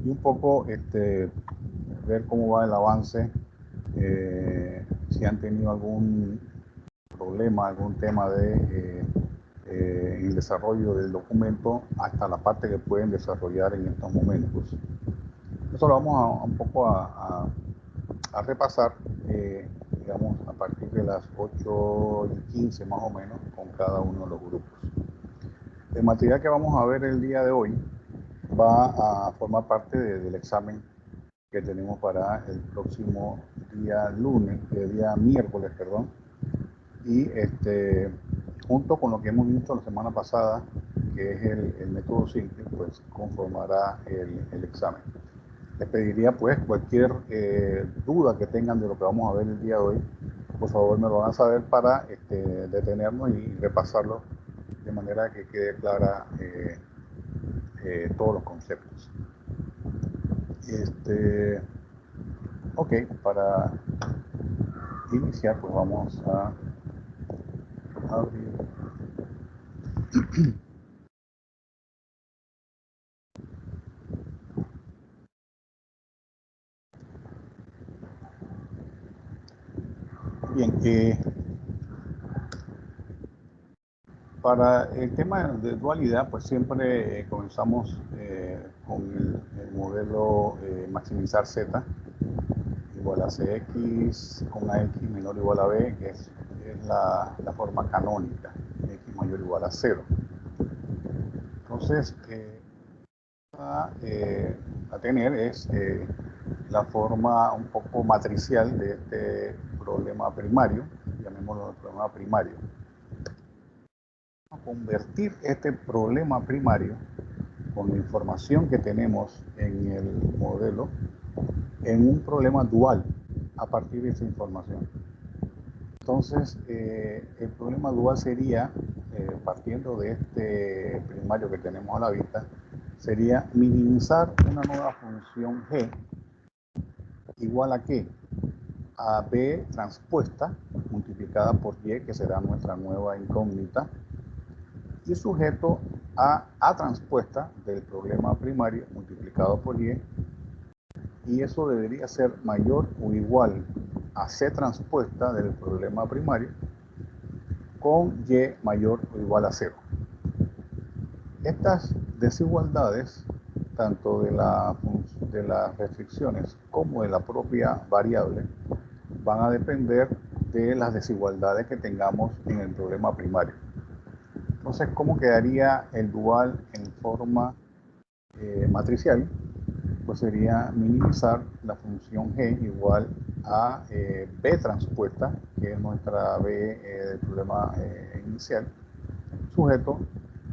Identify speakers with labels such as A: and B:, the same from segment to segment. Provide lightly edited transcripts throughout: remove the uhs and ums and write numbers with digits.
A: y un poco ver cómo va el avance, si han tenido algún problema, algún tema en el desarrollo del documento hasta la parte que pueden desarrollar en estos momentos. Eso lo vamos un poco a repasar, digamos, a partir de las 8:15 más o menos, con cada uno de los grupos. El material que vamos a ver el día de hoy va a formar parte del examen que tenemos para el próximo día lunes, el día miércoles, perdón, y junto con lo que hemos visto la semana pasada, que es el método simple, pues conformará el examen. Les pediría pues cualquier duda que tengan de lo que vamos a ver el día de hoy, por favor me lo van a saber para detenernos y repasarlo de manera que quede clara todos los conceptos. Ok, para iniciar pues vamos a abrir. Bien, para el tema de dualidad, pues siempre comenzamos con el modelo maximizar z igual a cx con ax menor o igual a b, que es la forma canónica, x mayor o igual a 0. Entonces, a tener es la forma un poco matricial de este problema primario, llamémoslo problema primario. Vamos a convertir este problema primario con la información que tenemos en el modelo en un problema dual a partir de esa información. Entonces, el problema dual sería, partiendo de este primario que tenemos a la vista, sería minimizar una nueva función g igual a qué? A b transpuesta multiplicada por y, que será nuestra nueva incógnita, y sujeto a a transpuesta del problema primario multiplicado por y eso debería ser mayor o igual a c transpuesta del problema primario con y mayor o igual a 0. Estas desigualdades, tanto de las restricciones como de la propia variable, van a depender de las desigualdades que tengamos en el problema primario. Entonces, ¿cómo quedaría el dual en forma matricial? Pues sería minimizar la función g igual a b transpuesta, que es nuestra b del problema inicial, sujeto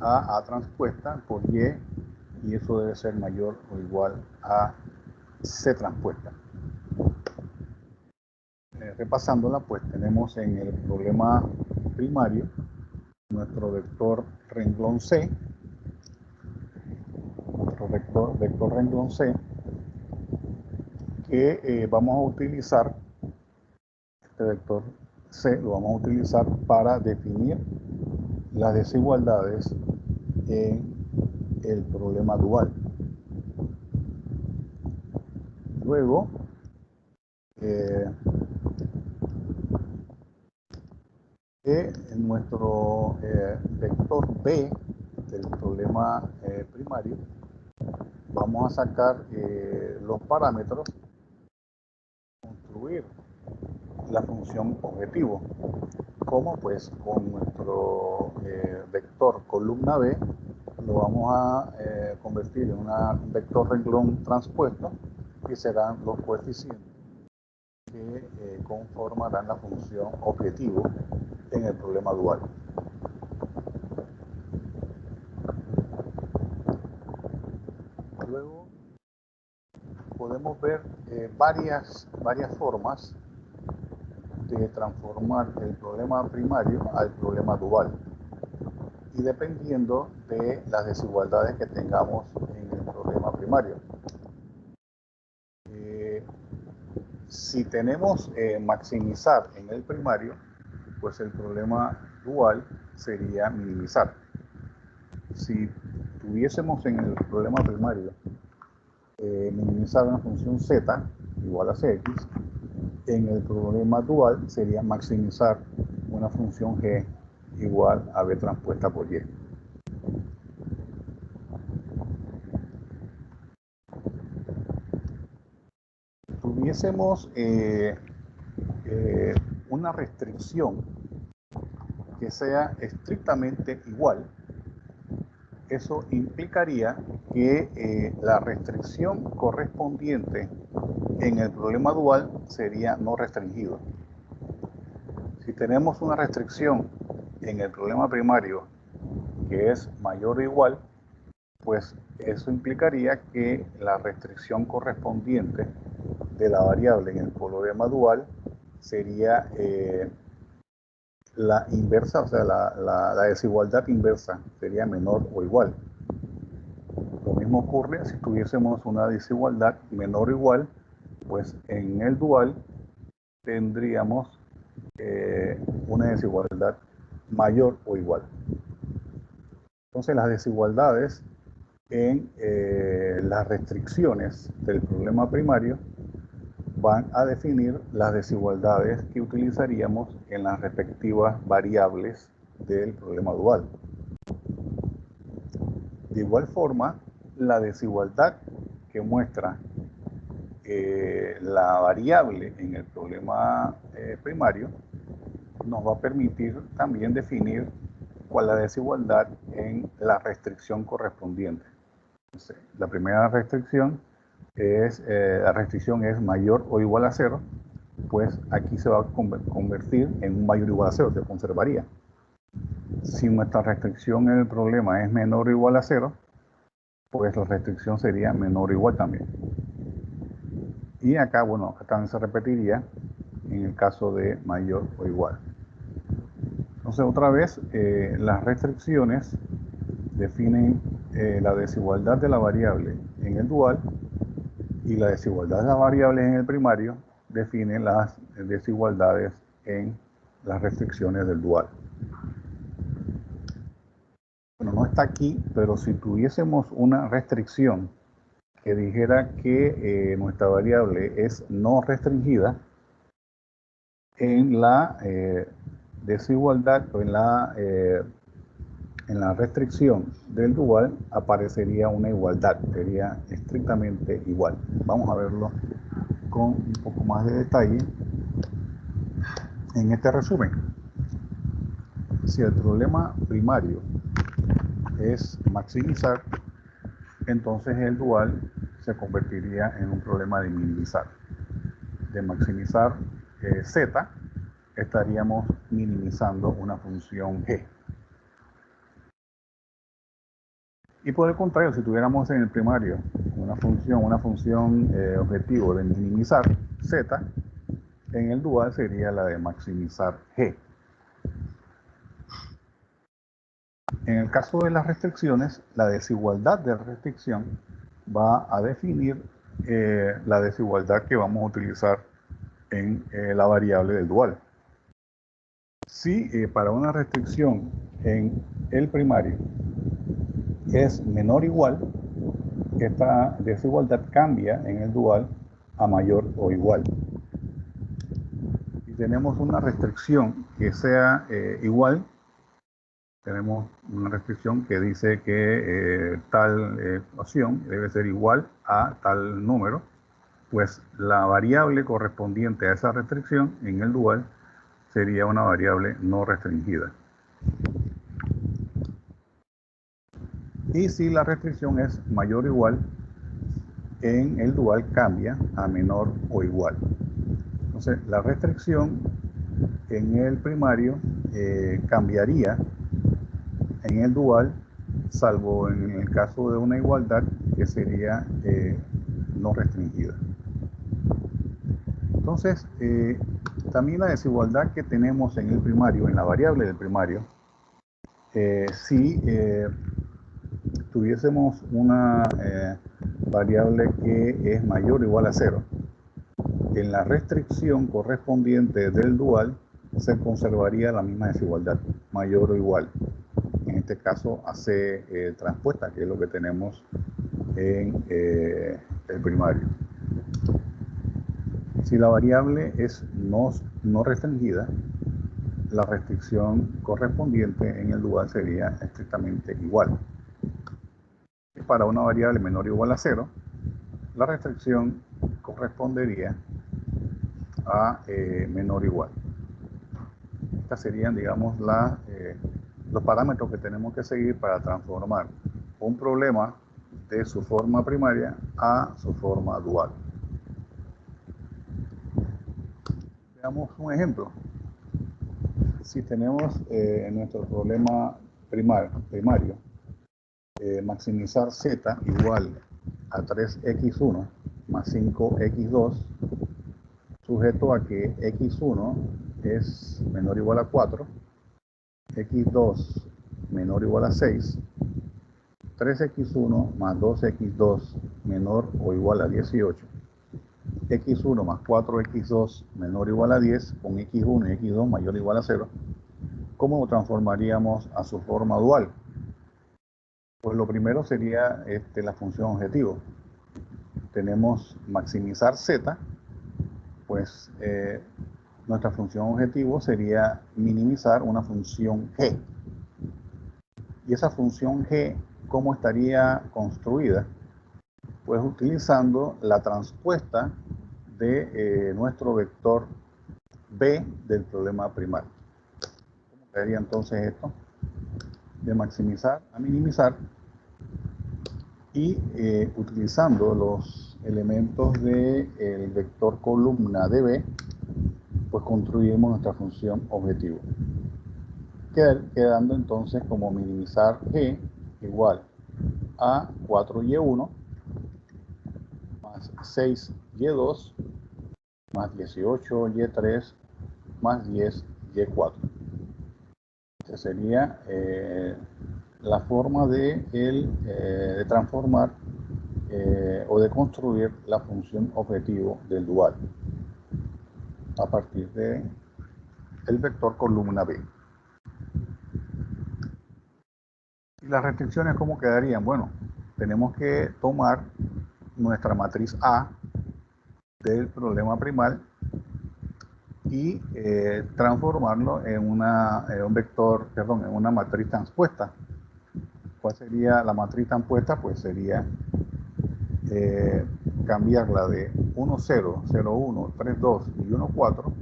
A: a transpuesta por y eso debe ser mayor o igual a c transpuesta. Repasándola, pues tenemos en el problema primario nuestro vector renglón C, nuestro vector renglón C, que vamos a utilizar, este vector C lo vamos a utilizar para definir las desigualdades en el problema dual. Luego, en nuestro vector B del problema primario, vamos a sacar los parámetros, construir la función objetivo, como pues con nuestro vector columna B lo vamos a convertir en un vector renglón transpuesto y serán los coeficientes que conformarán la función objetivo en el problema dual. Luego podemos ver varias formas de transformar el problema primario al problema dual, y dependiendo de las desigualdades que tengamos en el problema primario. Si tenemos maximizar en el primario, pues el problema dual sería minimizar. Si tuviésemos en el problema primario minimizar una función z igual a cx. En el problema dual sería maximizar una función g igual a b transpuesta por y. Tuviésemos una restricción que sea estrictamente igual, eso implicaría que la restricción correspondiente en el problema dual sería no restringido. Si tenemos una restricción en el problema primario que es mayor o igual, pues eso implicaría que la restricción correspondiente de la variable en el problema dual sería la inversa, o sea, la desigualdad inversa sería menor o igual. Lo mismo ocurre si tuviésemos una desigualdad menor o igual, pues en el dual tendríamos una desigualdad mayor o igual. Entonces las desigualdades en las restricciones del problema primario van a definir las desigualdades que utilizaríamos en las respectivas variables del problema dual. De igual forma, la desigualdad que muestra la variable en el problema primario nos va a permitir también definir cuál es la desigualdad en la restricción correspondiente. Entonces, la primera restricción es, la restricción es mayor o igual a 0, pues aquí se va a convertir en un mayor o igual a 0, se conservaría. Si nuestra restricción en el problema es menor o igual a 0, pues la restricción sería menor o igual también. Y acá, bueno, acá también se repetiría en el caso de mayor o igual. Entonces, otra vez, las restricciones definen la desigualdad de la variable en el dual, y la desigualdad de las variables en el primario define las desigualdades en las restricciones del dual. Bueno, no está aquí, pero si tuviésemos una restricción que dijera que nuestra variable es no restringida, en la desigualdad o en la restricción del dual aparecería una igualdad, sería estrictamente igual. Vamos a verlo con un poco más de detalle en este resumen. Si el problema primario es maximizar, entonces el dual se convertiría en un problema de minimizar. De maximizar z, estaríamos minimizando una función g. Y por el contrario, si tuviéramos en el primario una función objetivo de minimizar z, en el dual sería la de maximizar g. En el caso de las restricciones, la desigualdad de restricción va a definir la desigualdad que vamos a utilizar en la variable del dual. Si para una restricción en el primario es menor o igual, esta desigualdad cambia en el dual a mayor o igual. Si tenemos una restricción que sea igual, tenemos una restricción que dice que tal ecuación debe ser igual a tal número, pues la variable correspondiente a esa restricción en el dual sería una variable no restringida. Y si la restricción es mayor o igual, en el dual cambia a menor o igual. Entonces, la restricción en el primario cambiaría en el dual, salvo en el caso de una igualdad que sería no restringida. Entonces, también la desigualdad que tenemos en el primario, en la variable del primario, si tuviésemos una variable que es mayor o igual a 0, en la restricción correspondiente del dual se conservaría la misma desigualdad, mayor o igual. En este caso AC transpuesta, que es lo que tenemos en el primario. Si la variable es no restringida, la restricción correspondiente en el dual sería estrictamente igual. Para una variable menor o igual a 0, la restricción correspondería a menor o igual. Estas serían, digamos, los parámetros que tenemos que seguir para transformar un problema de su forma primaria a su forma dual. Veamos un ejemplo. Si tenemos nuestro problema primario, maximizar z igual a 3x1 más 5x2, sujeto a que x1 es menor o igual a 4, x2 menor o igual a 6, 3x1 más 2x2 menor o igual a 18, x1 más 4x2 menor o igual a 10, con x1 y x2 mayor o igual a 0, ¿cómo lo transformaríamos a su forma dual? Pues lo primero sería la función objetivo. Tenemos maximizar z, pues nuestra función objetivo sería minimizar una función g. Y esa función g, ¿cómo estaría construida? Pues utilizando la transpuesta de nuestro vector b del problema primario. ¿Cómo quedaría entonces esto? De maximizar a minimizar, y utilizando los elementos del vector columna de b, pues construimos nuestra función objetivo, quedando entonces como minimizar g igual a 4y1 más 6y2 más 18y3 más 10y4. Esta sería la forma de transformar o de construir la función objetivo del dual a partir de el vector columna B. ¿Y las restricciones cómo quedarían? Bueno, tenemos que tomar nuestra matriz A del problema primal y transformarlo en en una matriz transpuesta. ¿Cuál sería la matriz transpuesta? Pues sería cambiarla de 1, 0, 0, 1, 3, 2 y 1, 4,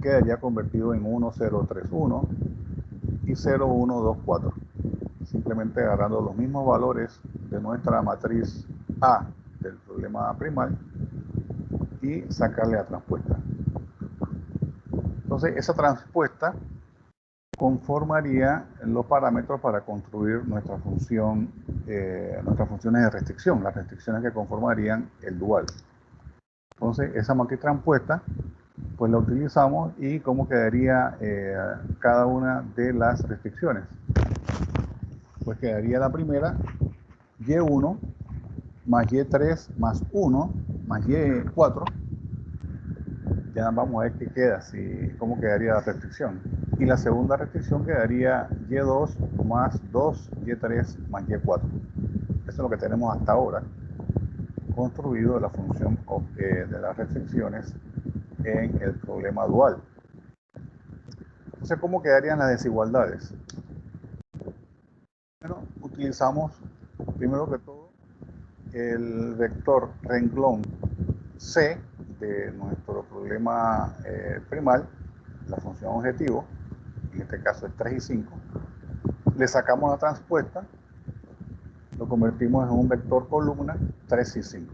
A: quedaría convertido en 1, 0, 3, 1 y 0, 1, 2, 4. Simplemente agarrando los mismos valores de nuestra matriz A del problema primal y sacarle la transpuesta. Entonces, esa transpuesta conformaría los parámetros para construir nuestras funciones de restricción, las restricciones que conformarían el dual. Entonces, esa matriz transpuesta, pues la utilizamos, y cómo quedaría cada una de las restricciones. Pues quedaría la primera, y1 más y3 más 1 más y4. Ya vamos a ver qué queda, cómo quedaría la restricción. Y la segunda restricción quedaría y2 más 2 y3 más y4. Eso es lo que tenemos hasta ahora construido de la función de las restricciones en el problema dual. Entonces, ¿cómo quedarían las desigualdades? Bueno, utilizamos primero que todo el vector renglón C de nuestro problema primal, la función objetivo, en este caso es 3 y 5, le sacamos la transpuesta, lo convertimos en un vector columna 3 y 5.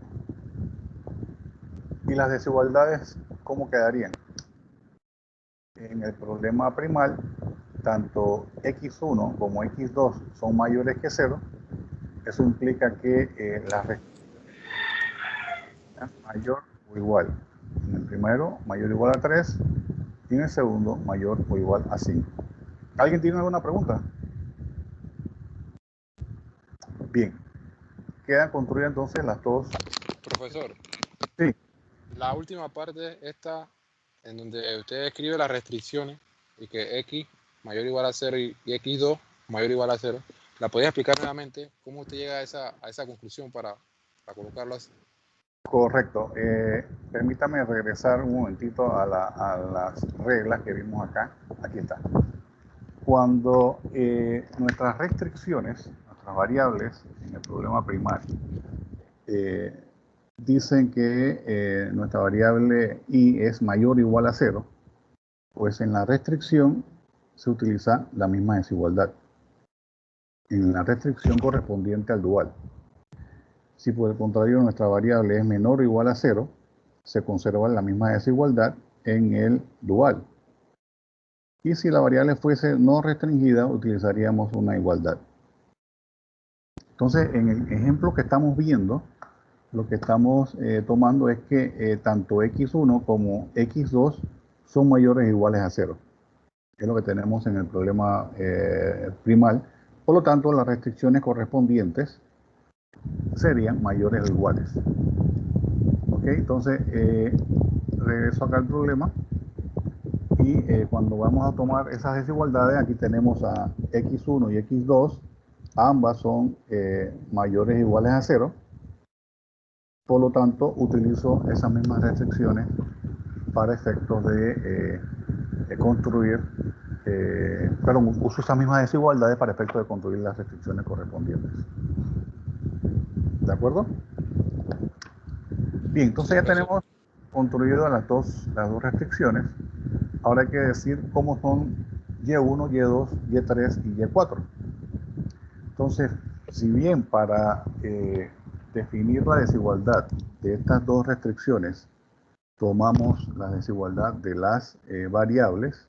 A: ¿Y las desigualdades cómo quedarían? En el problema primal, tanto x1 como x2 son mayores que 0. Eso implica que la restricción es mayor o igual. En el primero, mayor o igual a 3, y en el segundo, mayor o igual a 5. ¿Alguien tiene alguna pregunta? Bien. Quedan construidas entonces las dos.
B: Profesor.
A: Sí.
B: La última parte, esta, en donde usted escribe las restricciones y que x mayor o igual a 0 y x2 mayor o igual a 0, ¿la podría explicar nuevamente? ¿Cómo usted llega a esa conclusión para colocarlo así?
A: Correcto. Permítame regresar un momentito a las reglas que vimos acá. Aquí está. Cuando nuestras restricciones, nuestras variables en el problema primario, dicen que nuestra variable i es mayor o igual a 0, pues en la restricción se utiliza la misma desigualdad. En la restricción correspondiente al dual. Si por el contrario nuestra variable es menor o igual a 0, se conserva la misma desigualdad en el dual. Y si la variable fuese no restringida, utilizaríamos una igualdad. Entonces, en el ejemplo que estamos viendo, lo que estamos tomando es que tanto x1 como x2 son mayores o iguales a 0. Es lo que tenemos en el problema primal. Por lo tanto, las restricciones correspondientes serían mayores o iguales. Ok, entonces regreso acá al problema y cuando vamos a tomar esas desigualdades, aquí tenemos a x1 y x2, ambas son mayores o iguales a 0. Por lo tanto, utilizo esas mismas restricciones para efectos de construir, perdón, uso esas mismas desigualdades para efectos de construir las restricciones correspondientes. ¿De acuerdo? Bien, entonces ya tenemos construido las dos restricciones. Ahora hay que decir cómo son Y1, Y2, Y3 y Y4. Entonces, si bien para definir la desigualdad de estas dos restricciones tomamos la desigualdad de las variables,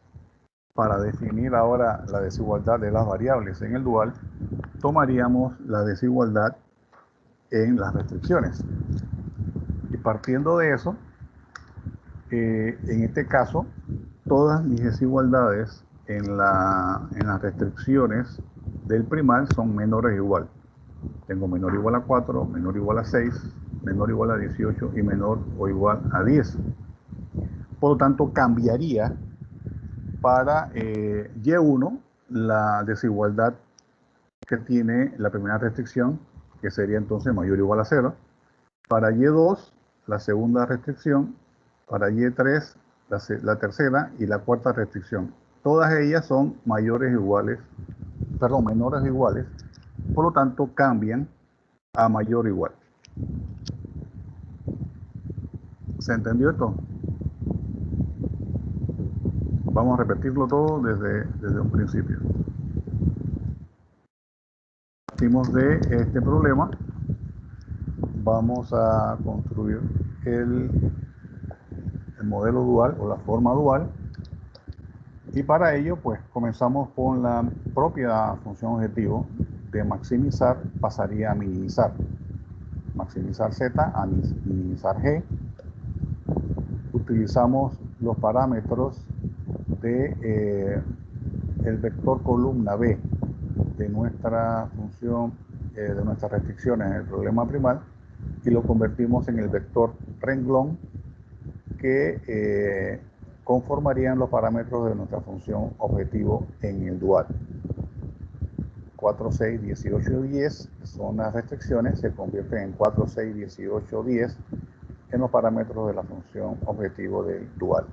A: para definir ahora la desigualdad de las variables en el dual, tomaríamos la desigualdad en las restricciones. Y partiendo de eso, en este caso, todas mis desigualdades en las restricciones del primal son menores o igual. Tengo menor o igual a 4, menor o igual a 6, menor o igual a 18 y menor o igual a 10. Por lo tanto, cambiaría para Y1 la desigualdad que tiene la primera restricción, que sería entonces mayor o igual a 0. Para Y2, la segunda restricción. Para Y3, la tercera y la cuarta restricción. Todas ellas son mayores o iguales, perdón, menores o iguales. Por lo tanto, cambian a mayor o igual. ¿Se entendió esto? Vamos a repetirlo todo desde un principio. Partimos de este problema. Vamos a construir el modelo dual o la forma dual. Y para ello, pues comenzamos con la propia función objetivo de maximizar, pasaría a minimizar. Maximizar Z a minimizar G. Utilizamos los parámetros de el vector columna B de nuestra función, de nuestras restricciones en el problema primal, y lo convertimos en el vector renglón que conformarían los parámetros de nuestra función objetivo en el dual. 4, 6, 18 y 10 son las restricciones, se convierten en 4, 6, 18, 10 en los parámetros de la función objetivo del dual.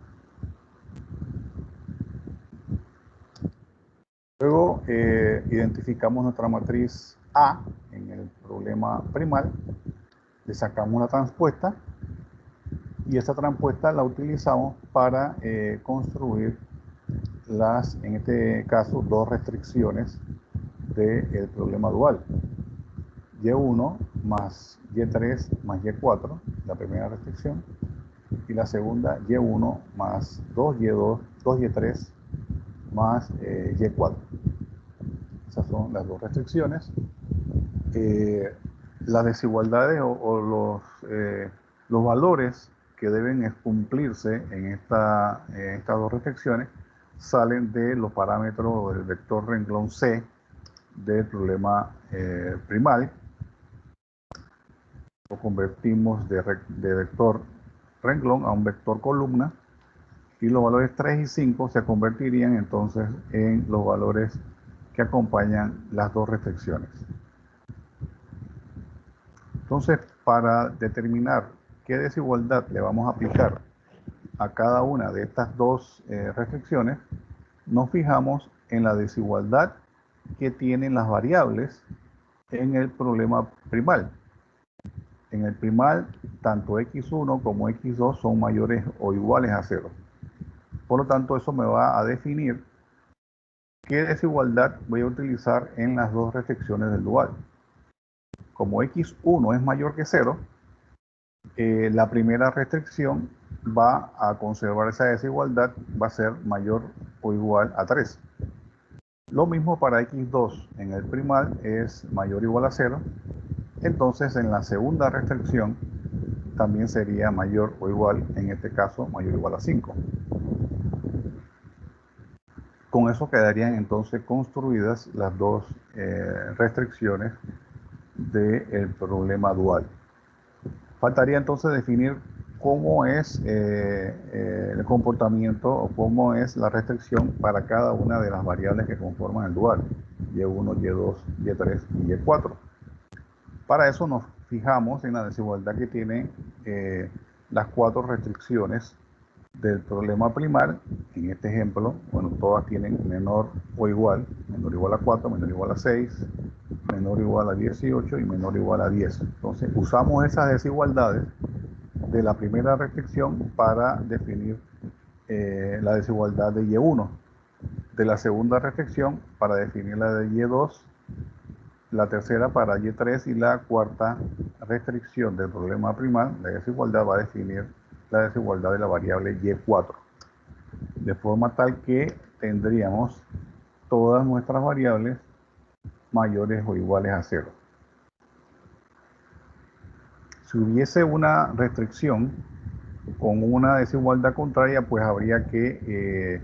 A: Luego identificamos nuestra matriz A en el problema primal, le sacamos una transpuesta y esta transpuesta la utilizamos para construir las, en este caso, dos restricciones del problema dual. Y1 más Y3 más Y4, la primera restricción, y la segunda Y1 más 2Y2, 2Y3 más Y4. Esas son las dos restricciones. Las desigualdades o los valores que deben cumplirse en estas dos restricciones salen de los parámetros del vector renglón C del problema primal. Lo convertimos de vector renglón a un vector columna y los valores 3 y 5 se convertirían entonces en los valores que acompañan las dos restricciones. Entonces, para determinar qué desigualdad le vamos a aplicar a cada una de estas dos restricciones, nos fijamos en la desigualdad que tienen las variables en el problema primal. En el primal, tanto x1 como x2 son mayores o iguales a 0. Por lo tanto, eso me va a definir qué desigualdad voy a utilizar en las dos restricciones del dual. Como x1 es mayor que 0, la primera restricción va a conservar esa desigualdad, va a ser mayor o igual a 3. Lo mismo para x2, en el primal es mayor o igual a 0, entonces en la segunda restricción también sería mayor o igual, en este caso mayor o igual a 5. Con eso quedarían entonces construidas las dos restricciones del problema dual. Faltaría entonces definir cómo es el comportamiento o cómo es la restricción para cada una de las variables que conforman el dual, y1, y2, y3 y y4. Para eso nos fijamos en la desigualdad que tienen las cuatro restricciones del problema primal. En este ejemplo, bueno, todas tienen menor o igual a 4, menor o igual a 6, menor o igual a 18 y menor o igual a 10. Entonces usamos esas desigualdades de la primera restricción para definir la desigualdad de y1, de la segunda restricción para definir la de y2, la tercera para y3 y la cuarta restricción del problema primal, la desigualdad, va a definir la desigualdad de la variable y4, de forma tal que tendríamos todas nuestras variables mayores o iguales a 0. Si hubiese una restricción con una desigualdad contraria, pues habría que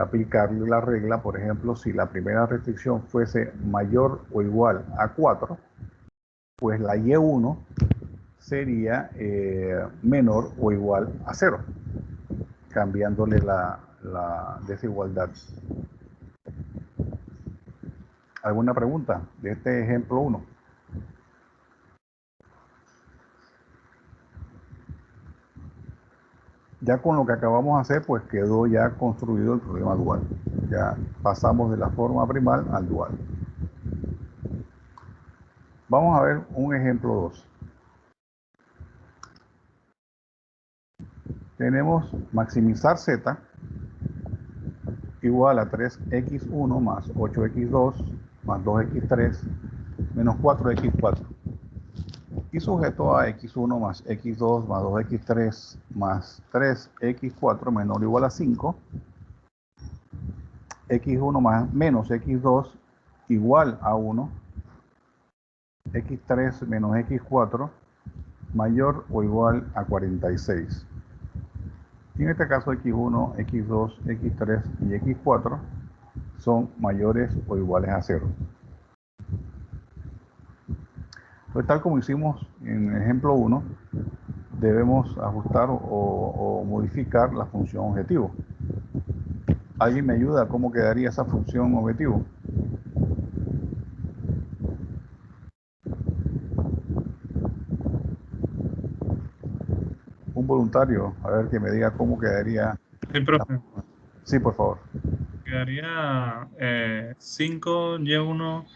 A: aplicarle la regla. Por ejemplo, si la primera restricción fuese mayor o igual a 4, pues la y1 sería menor o igual a 0, cambiándole la desigualdad. ¿Alguna pregunta de este ejemplo 1? Ya con lo que acabamos de hacer, pues quedó ya construido el problema dual. Ya pasamos de la forma primal al dual. Vamos a ver un ejemplo 2. Tenemos maximizar z igual a 3x1 más 8x2 más 2x3 menos 4x4. Y sujeto a x1 más x2 más 2x3 más 3x4 menor o igual a 5, x1 más menos x2 igual a 1, x3 menos x4 mayor o igual a 46. Y en este caso x1, x2, x3 y x4 son mayores o iguales a 0. Entonces, tal como hicimos en el ejemplo 1, debemos ajustar o modificar la función objetivo. ¿Alguien me ayuda a cómo quedaría esa función objetivo? Un voluntario, a ver que me diga cómo quedaría.
C: Sí, profe.
A: Sí, por favor.
C: Quedaría 5y1,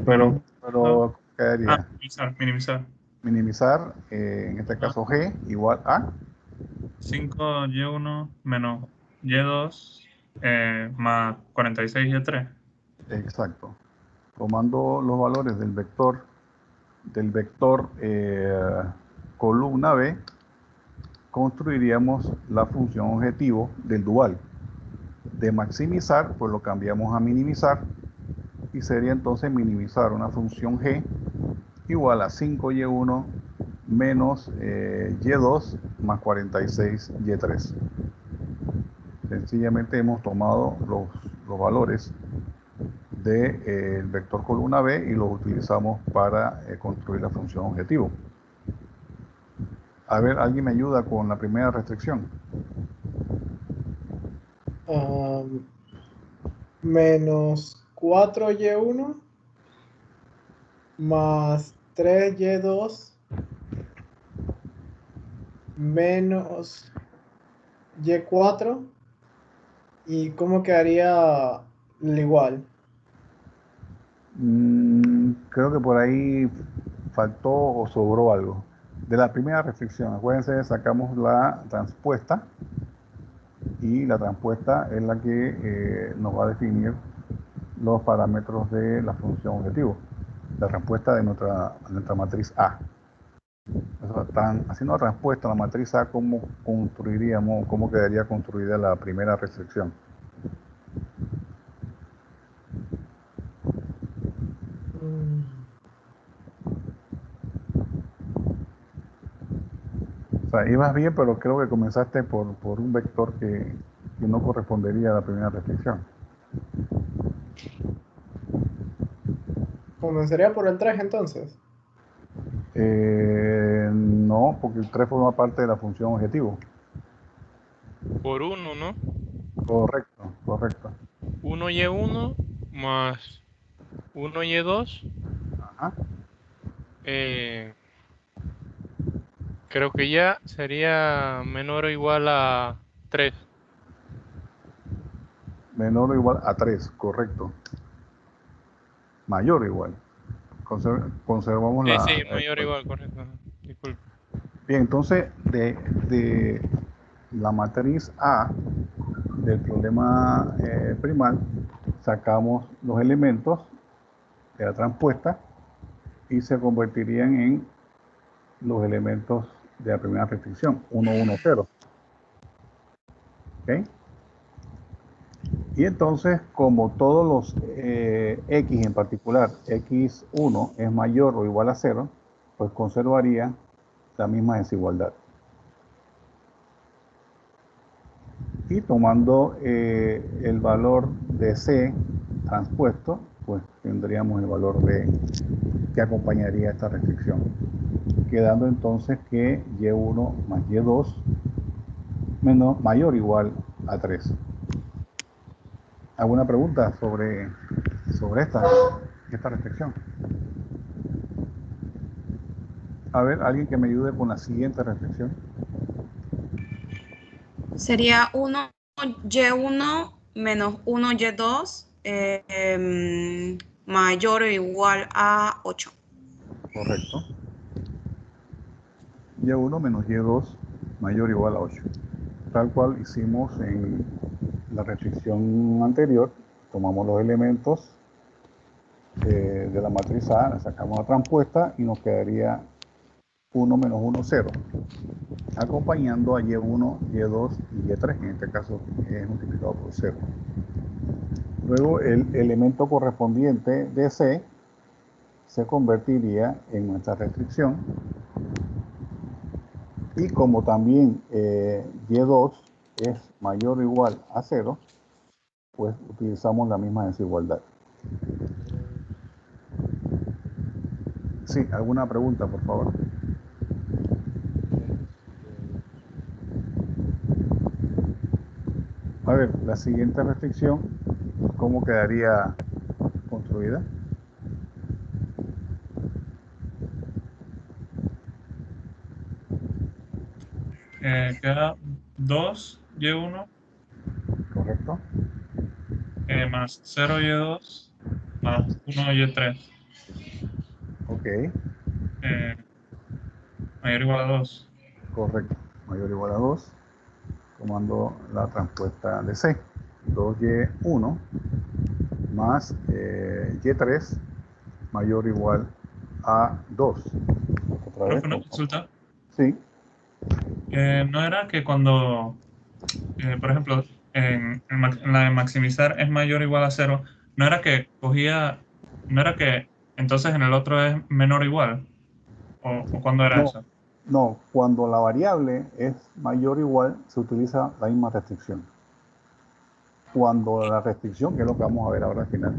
A: Pero ¿cómo quedaría?
C: minimizar.
A: Minimizar, en este caso g igual a
C: 5y1 menos y2 más 46y3.
A: Exacto. Tomando los valores del vector columna B, construiríamos la función objetivo del dual. De maximizar, pues lo cambiamos a minimizar, y sería entonces minimizar una función g igual a 5y1 menos y2 más 46y3. Sencillamente hemos tomado los valores del vector columna B y los utilizamos para construir la función objetivo. A ver, ¿alguien me ayuda con la primera restricción?
D: Menos 4y1 más 3y2 menos Y4. ¿Y cómo quedaría el igual?
A: Creo que por ahí faltó o sobró algo. De la primera restricción, acuérdense, sacamos la transpuesta y la transpuesta es la que nos va a definir los parámetros de la función objetivo, la transpuesta de nuestra matriz A. Haciendo la transpuesta a la matriz A, ¿cómo construiríamos, cómo quedaría construida la primera restricción? O sea, ibas bien, pero creo que comenzaste por un vector que no correspondería a la primera restricción.
D: Comenzaría por el 3 entonces.
A: No, porque el 3 forma parte de la función objetivo.
E: Por 1, ¿no?
A: Correcto, correcto.
E: 1y1 más 1y2.
A: Ajá.
E: Creo que ya sería menor o igual a 3.
A: Menor o igual a 3, correcto. Mayor o igual. Conservamos la...
E: Sí, mayor o igual, correcto. Disculpe.
A: Bien, entonces de la matriz A del problema primal sacamos los elementos de la transpuesta y se convertirían en los elementos de la primera restricción, 1, 1, 0. ¿Ok? Y entonces, como todos los x en particular, x1 es mayor o igual a 0, pues conservaría la misma desigualdad. Y tomando el valor de C transpuesto, pues tendríamos el valor de que acompañaría esta restricción. Quedando entonces que Y1 más Y2 mayor o igual a 3. ¿Alguna pregunta sobre esta restricción? A ver, alguien que me ayude con la siguiente restricción.
F: Sería 1y1 menos 1y2 mayor o igual a 8.
A: Correcto. Y1 menos Y2 mayor o igual a 8. Tal cual hicimos en la restricción anterior. Tomamos los elementos de la matriz A, le sacamos la transpuesta y nos quedaría 1 menos 1, 0. Acompañando a Y1, Y2 y Y3, en este caso es multiplicado por 0. Luego el elemento correspondiente de C se convertiría en nuestra restricción. Y como también Y2 es mayor o igual a 0, pues utilizamos la misma desigualdad. Sí, ¿alguna pregunta, por favor? A ver, la siguiente restricción, ¿cómo quedaría construida?
C: Queda 2y1
A: ¿Correcto?
C: más 0y2 más 1y3
A: Ok,
C: mayor o igual a 2.
A: correcto. Mayor o igual a 2, tomando la transpuesta de C. 2y1 más y3 mayor o igual a 2. Otra vez.
C: Profe, una consulta.
A: Sí.
C: ¿No era que cuando, por ejemplo, en la de maximizar es mayor o igual a 0, no era que entonces en el otro es menor o igual? ¿O cuándo era
A: No,
C: eso?
A: no, cuando la variable es mayor o igual, se utiliza la misma restricción. Cuando la restricción, que es lo que vamos a ver ahora al final,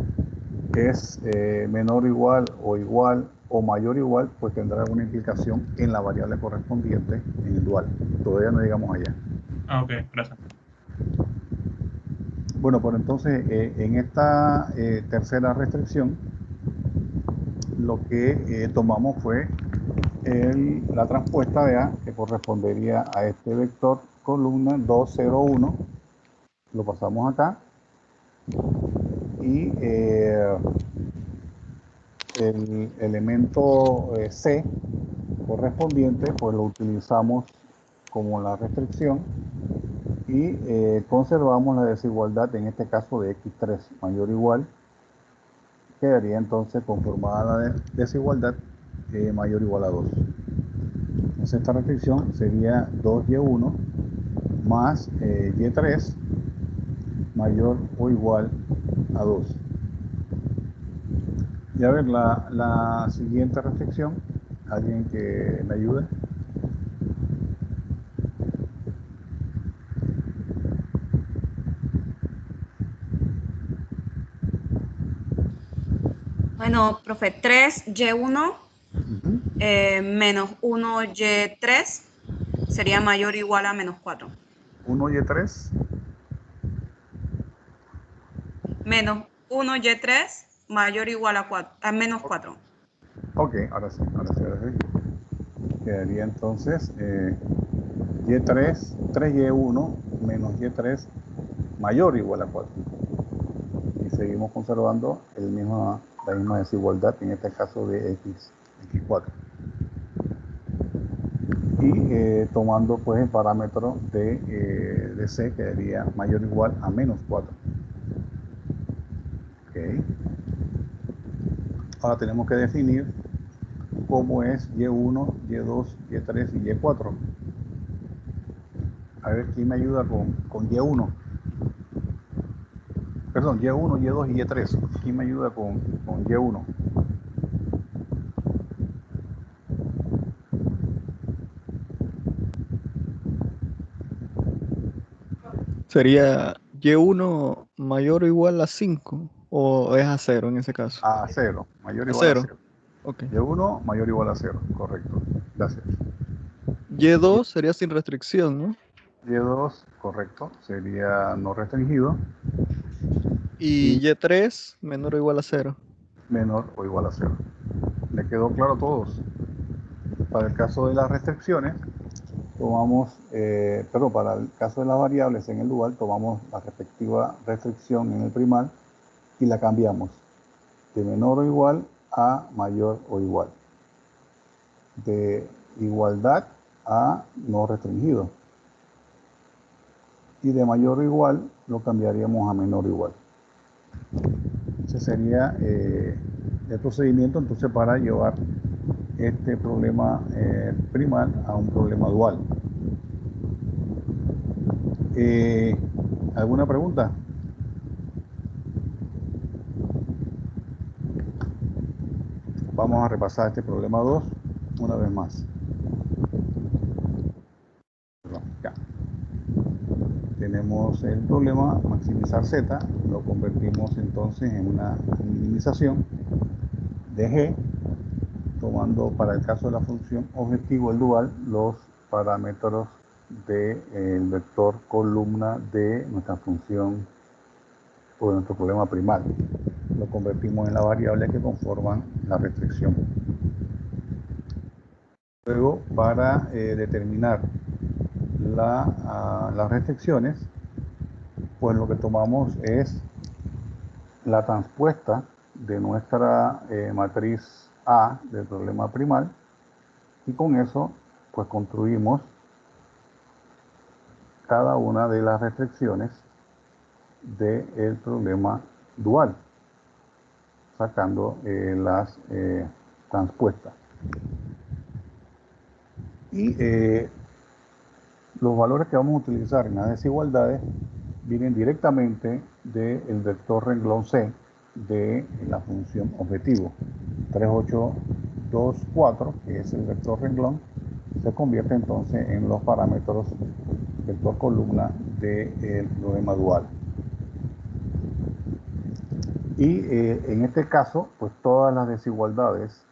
A: es menor o igual o mayor o igual, pues tendrá una implicación en la variable correspondiente en el dual. Todavía no llegamos allá.
C: Ah, ok, gracias.
A: Bueno, pues entonces en esta tercera restricción, lo que tomamos fue la transpuesta de A, que correspondería a este vector columna 2, 0, 1. Lo pasamos acá. Y el elemento C correspondiente, pues lo utilizamos como la restricción y conservamos la desigualdad, en este caso de x3 mayor o igual. Quedaría entonces conformada la desigualdad mayor o igual a 2. Entonces esta restricción sería 2y1 más y3 mayor o igual a 2. Y a ver, la siguiente restricción, alguien que me ayude.
F: Bueno, profe, 3y1
A: Ujú.
F: menos 1y3 sería mayor o igual a menos 4.
A: 1y3
F: Menos 1y3 mayor o igual a menos 4.
A: Ok, ahora sí. Quedaría entonces y3, 3y1 menos y3 mayor o igual a 4. Y seguimos conservando la misma desigualdad, en este caso de x4. Y tomando pues el parámetro de C, quedaría mayor o igual a menos 4. Okay. Ahora tenemos que definir cómo es y1, y2, y3 y y4. A ver, ¿quién me ayuda con y1? Perdón, y1, y2 y y3. ¿Quién me ayuda con y1?
G: Sería Y1 mayor o igual a 5 o es a 0 en ese caso.
A: A 0, mayor o
G: A
A: igual a
G: 0.
A: 0.
G: Ok.
A: Y1 mayor o igual a 0, correcto. Gracias.
G: Y2 sería sin restricción, ¿no?
A: Y2, correcto, sería no restringido
G: Y
A: y
G: Y3 menor o igual a 0.
A: menor o igual a 0. ¿Le quedó claro a todos? Para el caso de las restricciones, para el caso de las variables en el dual, tomamos la respectiva restricción en el primal y la cambiamos de menor o igual a mayor o igual. De igualdad a no restringido. Y de mayor o igual lo cambiaríamos a menor o igual. Ese sería el procedimiento entonces para llevar este problema primal a un problema dual. ¿Alguna pregunta? Vamos a repasar este problema 2 una vez más. Ya. Tenemos el problema maximizar z, lo convertimos entonces en una minimización de g, tomando para el caso de la función objetivo el dual los parámetros del vector columna de nuestra función o de nuestro problema primal. Lo convertimos en la variable que conforman la restricción. Luego, para determinar las restricciones, pues lo que tomamos es la transpuesta de nuestra matriz A del problema primal y con eso pues construimos cada una de las restricciones del problema dual, sacando las transpuestas. Y los valores que vamos a utilizar en las desigualdades vienen directamente del vector renglón C de la función objetivo. 3824, que es el vector renglón, se convierte entonces en los parámetros vector columna del problema dual. Y en este caso, pues todas las desigualdades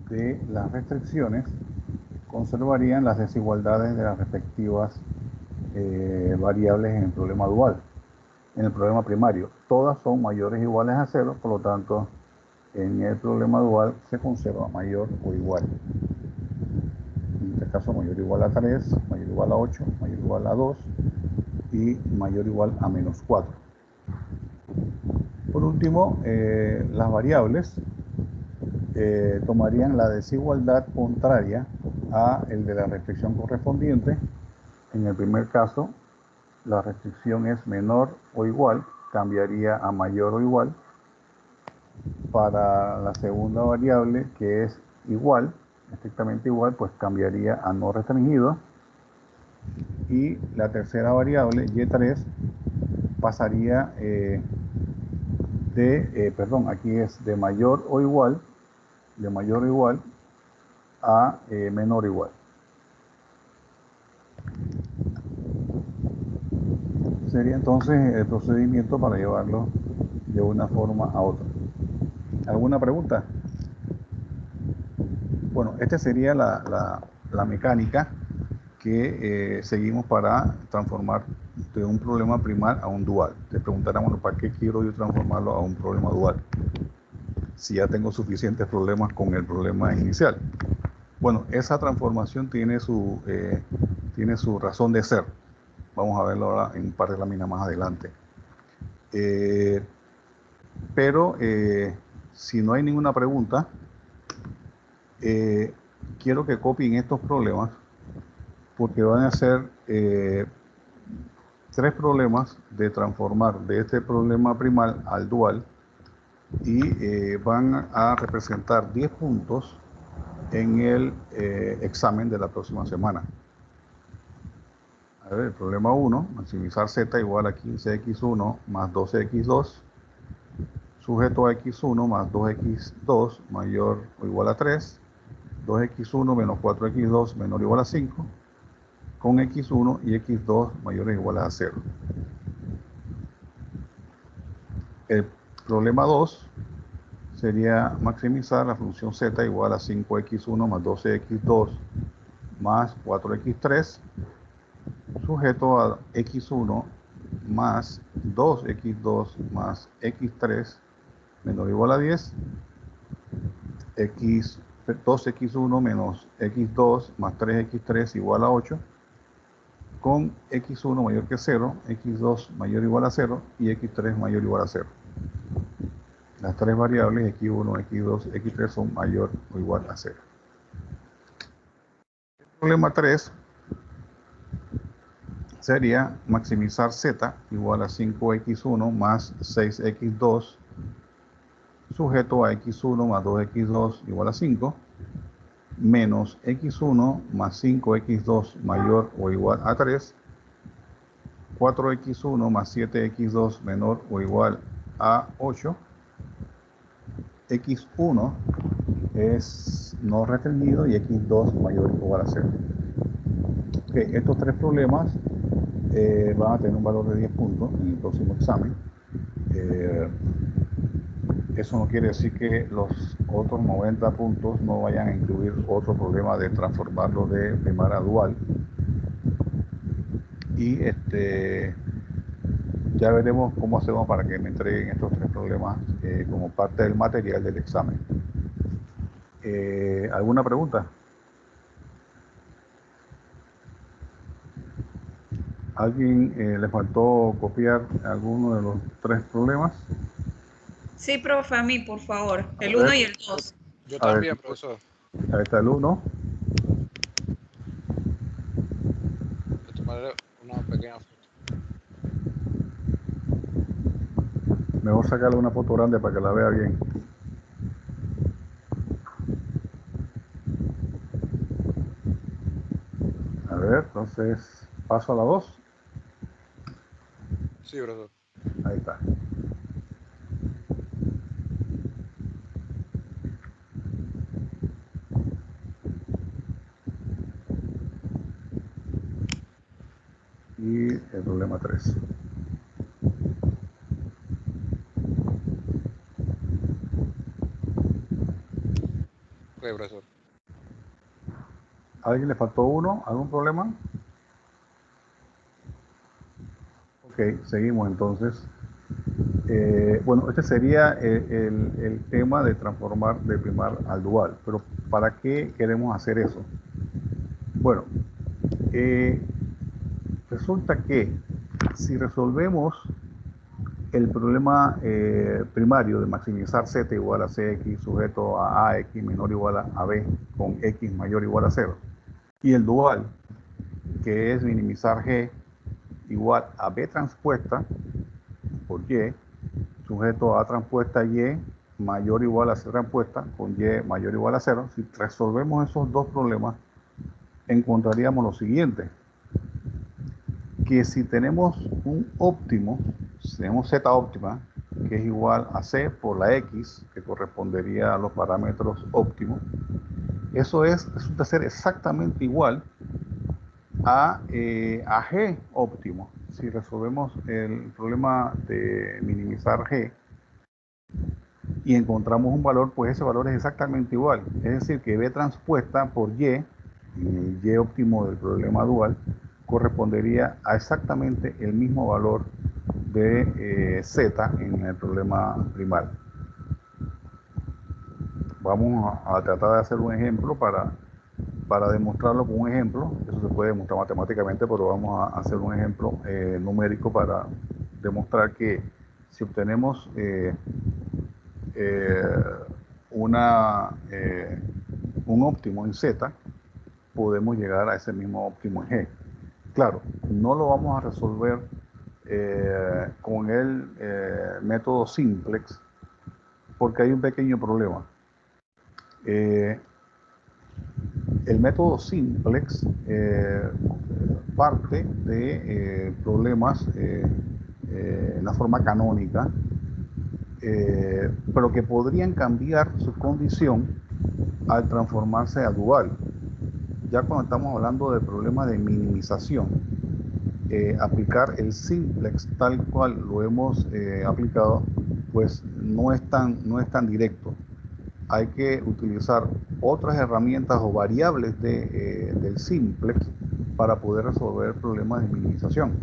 A: de las restricciones conservarían las desigualdades de las respectivas variables en el problema dual. En el problema primario, todas son mayores o iguales a 0, por lo tanto, en el problema dual se conserva mayor o igual. caso mayor o igual a 3, mayor o igual a 8, mayor o igual a 2 y mayor o igual a menos 4. Por último, las variables tomarían la desigualdad contraria a el de la restricción correspondiente. En el primer caso, la restricción es menor o igual, cambiaría a mayor o igual. Para la segunda variable, que es igual, estrictamente igual, pues cambiaría a no restringido. Y la tercera variable, y3, pasaría aquí es de mayor o igual a menor o igual. Sería entonces el procedimiento para llevarlo de una forma a otra. ¿Alguna pregunta? Bueno, esta sería la mecánica que seguimos para transformar de un problema primal a un dual. Te preguntarán, bueno, ¿para qué quiero yo transformarlo a un problema dual? Si ya tengo suficientes problemas con el problema inicial. Bueno, esa transformación tiene su razón de ser. Vamos a verlo ahora en un par de láminas más adelante. Pero si no hay ninguna pregunta, quiero que copien estos problemas porque van a ser 3 problemas de transformar de este problema primal al dual y van a representar 10 puntos en el examen de la próxima semana. A ver, el problema 1, maximizar z igual a 15x1 más 12x2, sujeto a x1 más 2x2 mayor o igual a 3, 2x1 menos 4x2 menor o igual a 5, con x1 y x2 mayores o iguales a 0. El problema 2 sería maximizar la función z igual a 5x1 más 12x2 más 4x3, sujeto a x1 más 2x2 más x3 menor o igual a 10, 2x1 menos x2 más 3x3 igual a 8, con x1 mayor que 0, x2 mayor o igual a 0 y x3 mayor o igual a 0. Las 3 variables x1, x2, x3 son mayor o igual a 0. El problema 3 sería maximizar z igual a 5x1 más 6x2 sujeto a x1 más 2x2 igual a 5 menos x1 más 5x2 mayor o igual a 3, 4x1 más 7x2 menor o igual a 8, x1 es no restringido y x2 mayor o igual a 0. Okay, estos 3 problemas van a tener un valor de 10 puntos en el próximo examen. Eso no quiere decir que los otros 90 puntos no vayan a incluir otro problema de transformarlo de primal a dual. Y ya veremos cómo hacemos para que me entreguen estos 3 problemas como parte del material del examen. ¿Alguna pregunta? ¿Alguien le faltó copiar alguno de los 3 problemas?
F: Sí, profe, a mí, por favor. El 1 y el 2.
B: Yo
A: A ver,
B: también, profesor.
A: Ahí está el 1.
B: Le tomaré una pequeña foto.
A: Mejor sacarle una foto grande para que la vea bien. A ver, entonces paso a la 2.
B: Sí, profesor.
A: Ahí está. Y el problema 3.
B: Ok, profesor.
A: ¿A alguien le faltó uno? ¿Algún problema? Ok, seguimos entonces. Bueno, este sería el tema de transformar de primal al dual. Pero ¿para qué queremos hacer eso? Bueno, Bueno, resulta que si resolvemos el problema primario de maximizar z igual a cx sujeto a ax menor o igual a b con x mayor o igual a 0, y el dual, que es minimizar g igual a b transpuesta por y sujeto a transpuesta y mayor o igual a c transpuesta con y mayor o igual a 0, si resolvemos esos dos problemas, encontraríamos lo siguiente, que si tenemos un óptimo, si tenemos z óptima, que es igual a c por la x, que correspondería a los parámetros óptimos, eso resulta ser exactamente igual a g óptimo. Si resolvemos el problema de minimizar g y encontramos un valor, pues ese valor es exactamente igual. Es decir, que b transpuesta por y, el y óptimo del problema dual, correspondería a exactamente el mismo valor de z en el problema primario. Vamos a tratar de hacer un ejemplo para demostrarlo con un ejemplo. Eso se puede demostrar matemáticamente, pero vamos a hacer un ejemplo numérico para demostrar que si obtenemos un óptimo en z, podemos llegar a ese mismo óptimo en g. Claro, no lo vamos a resolver con el método simplex, porque hay un pequeño problema. El método simplex parte de problemas en la forma canónica, pero que podrían cambiar su condición al transformarse a dual. Ya cuando estamos hablando de problemas de minimización, aplicar el simplex tal cual lo hemos aplicado, pues no es tan directo. Hay que utilizar otras herramientas o variables del simplex para poder resolver problemas de minimización.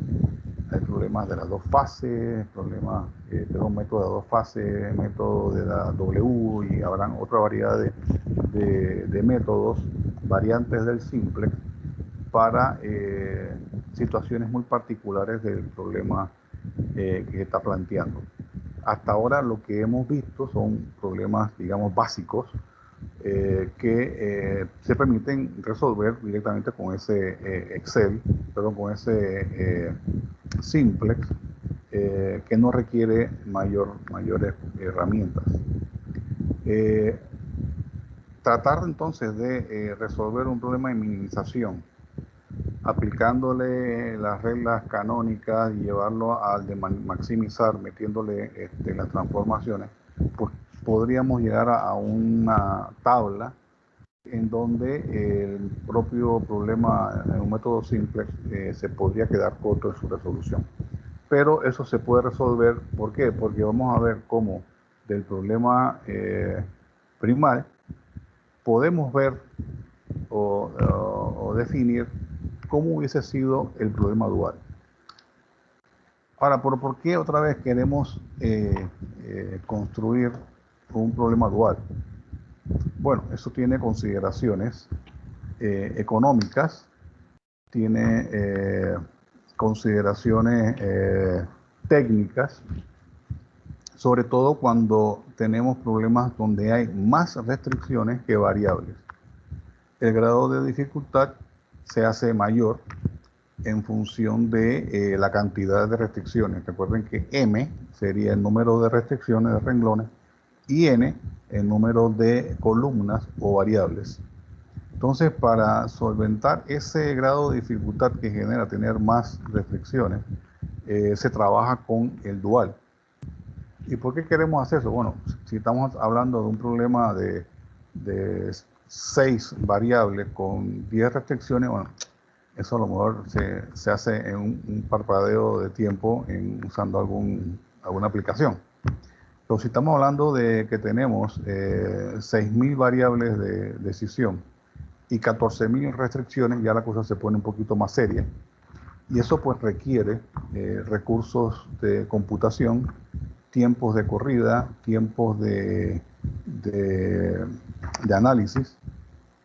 A: Hay problemas de las dos fases, problemas de un método de dos fases, método de la W, y habrán otra variedad de métodos, variantes del simplex, para situaciones muy particulares del problema que está planteando. Hasta ahora lo que hemos visto son problemas, digamos, básicos que se permiten resolver directamente con ese con ese simplex, que no requiere mayores herramientas. Tratar entonces de resolver un problema de minimización aplicándole las reglas canónicas y llevarlo al de maximizar, metiéndole las transformaciones, pues podríamos llegar a una tabla en donde el propio problema en un método simple se podría quedar corto en su resolución. Pero eso se puede resolver, ¿por qué? Porque vamos a ver cómo del problema primal podemos ver o definir cómo hubiese sido el problema dual. Ahora, ¿por qué otra vez queremos construir un problema dual? Bueno, eso tiene consideraciones económicas, tiene consideraciones técnicas, sobre todo cuando tenemos problemas donde hay más restricciones que variables. El grado de dificultad se hace mayor en función de la cantidad de restricciones. Recuerden que M sería el número de restricciones de renglones y N el número de columnas o variables. Entonces, para solventar ese grado de dificultad que genera tener más restricciones, se trabaja con el dual. ¿Y por qué queremos hacer eso? Bueno, si estamos hablando de un problema de 6 variables con 10 restricciones, bueno, eso a lo mejor se hace en un parpadeo de tiempo usando alguna aplicación. Pero si estamos hablando de que tenemos 6.000 variables de decisión y 14.000 restricciones, ya la cosa se pone un poquito más seria. Y eso pues requiere recursos de computación, tiempos de corrida, tiempos de análisis,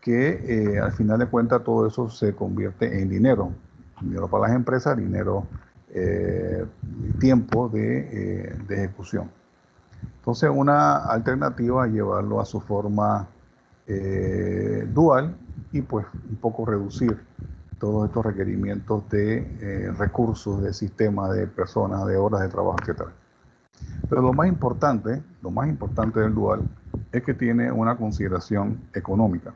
A: que al final de cuentas todo eso se convierte en dinero. Dinero para las empresas, dinero, tiempo de ejecución. Entonces una alternativa es llevarlo a su forma dual y pues un poco reducir todos estos requerimientos de recursos, de sistemas, de personas, de horas de trabajo, etc. Pero lo más importante del dual es que tiene una consideración económica.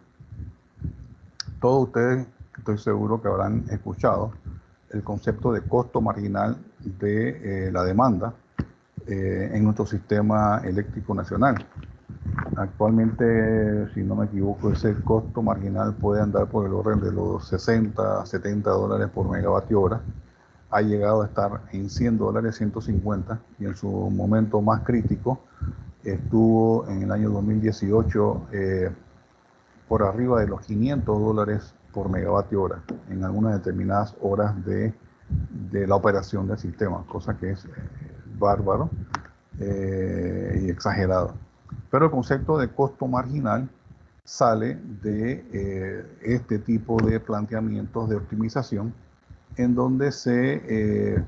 A: Todos ustedes, estoy seguro que habrán escuchado el concepto de costo marginal de la demanda en nuestro sistema eléctrico nacional. Actualmente, si no me equivoco, ese costo marginal puede andar por el orden de los 60, 70 dólares por megavatio hora. Ha llegado a estar en 100 dólares, 150, y en su momento más crítico estuvo en el año 2018 por arriba de los 500 dólares por megavatio hora en algunas determinadas horas de la operación del sistema, cosa que es bárbaro y exagerado. Pero el concepto de costo marginal sale de este tipo de planteamientos de optimización en donde se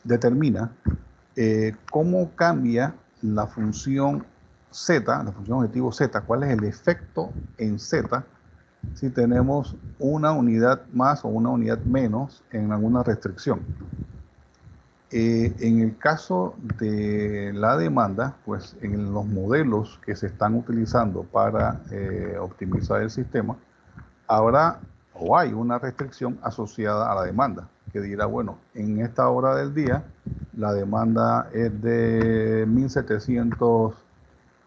A: determina cómo cambia la función Z, la función objetivo Z, cuál es el efecto en Z si tenemos una unidad más o una unidad menos en alguna restricción. En el caso de la demanda, pues en los modelos que se están utilizando para optimizar el sistema, habrá o hay una restricción asociada a la demanda, que dirá, bueno, en esta hora del día la demanda es de 1700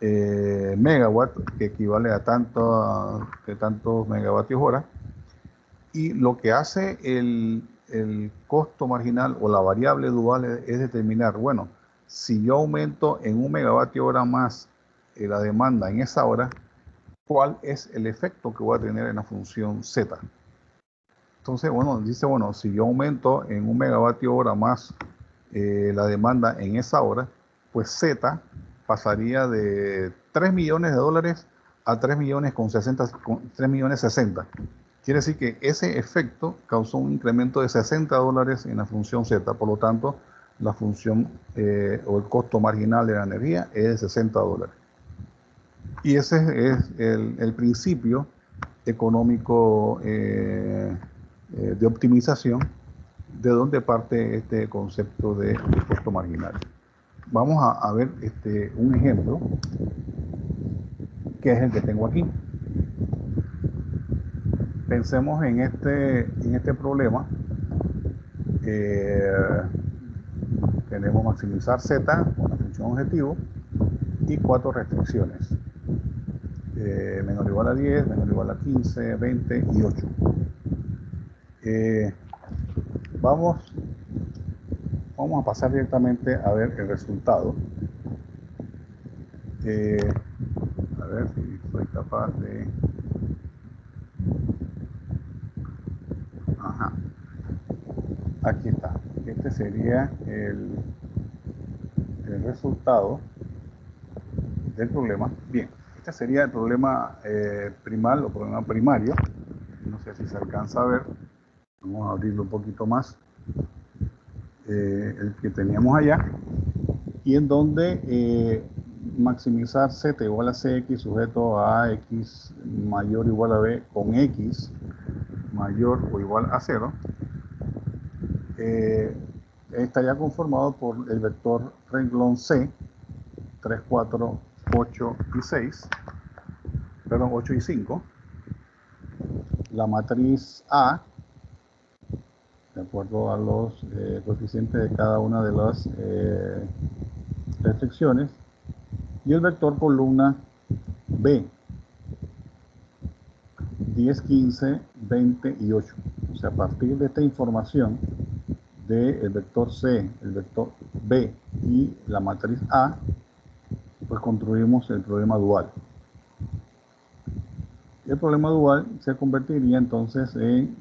A: megawatts, que equivale a tantos megavatios hora, y lo que hace el costo marginal o la variable dual es determinar, bueno, si yo aumento en 1 megavatio hora más la demanda en esa hora, ¿cuál es el efecto que voy a tener en la función Z? Entonces, bueno, dice, bueno, si yo aumento en 1 megavatio hora más la demanda en esa hora, pues Z pasaría de 3 millones de dólares a 3 millones 60. Quiere decir que ese efecto causó un incremento de 60 dólares en la función Z. Por lo tanto, la función o el costo marginal de la energía es de 60 dólares. Y ese es el principio económico de optimización de donde parte este concepto de costo marginal. Vamos a ver un ejemplo, que es el que tengo aquí. Pensemos en este problema. Tenemos maximizar Z con la función objetivo y 4 restricciones. Menor o igual a 10, menor o igual a 15, 20 y 8. Vamos a pasar directamente a ver el resultado. A ver si soy capaz de... Ajá. Aquí está. Este sería el resultado del problema. Bien, este sería el problema primal o problema primario. No sé si se alcanza a ver. Vamos a abrirlo un poquito más. El que teníamos allá. Y en donde maximizar Z igual a CX sujeto a X mayor o igual a B con X mayor o igual a 0. Estaría conformado por el vector renglón C, 3, 4, 8 y 6, perdón, 8 y 5, la matriz A, de acuerdo a los coeficientes de cada una de las restricciones, y el vector columna B, 10, 15, 20 y 8. O sea, a partir de esta información del vector C, el vector B y la matriz A, pues construimos el problema dual. El problema dual se convertiría entonces en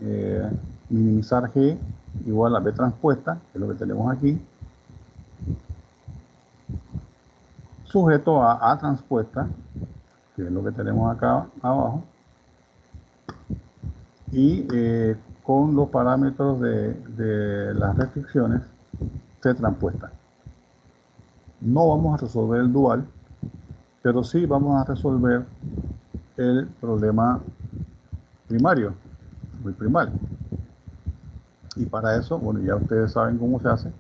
A: minimizar G igual a B transpuesta, que es lo que tenemos aquí, sujeto a A transpuesta, que es lo que tenemos acá abajo, y con los parámetros de las restricciones se transpuestan. No vamos a resolver el dual, pero sí vamos a resolver el problema primario, el primal. Y para eso, bueno, ya ustedes saben cómo se hace.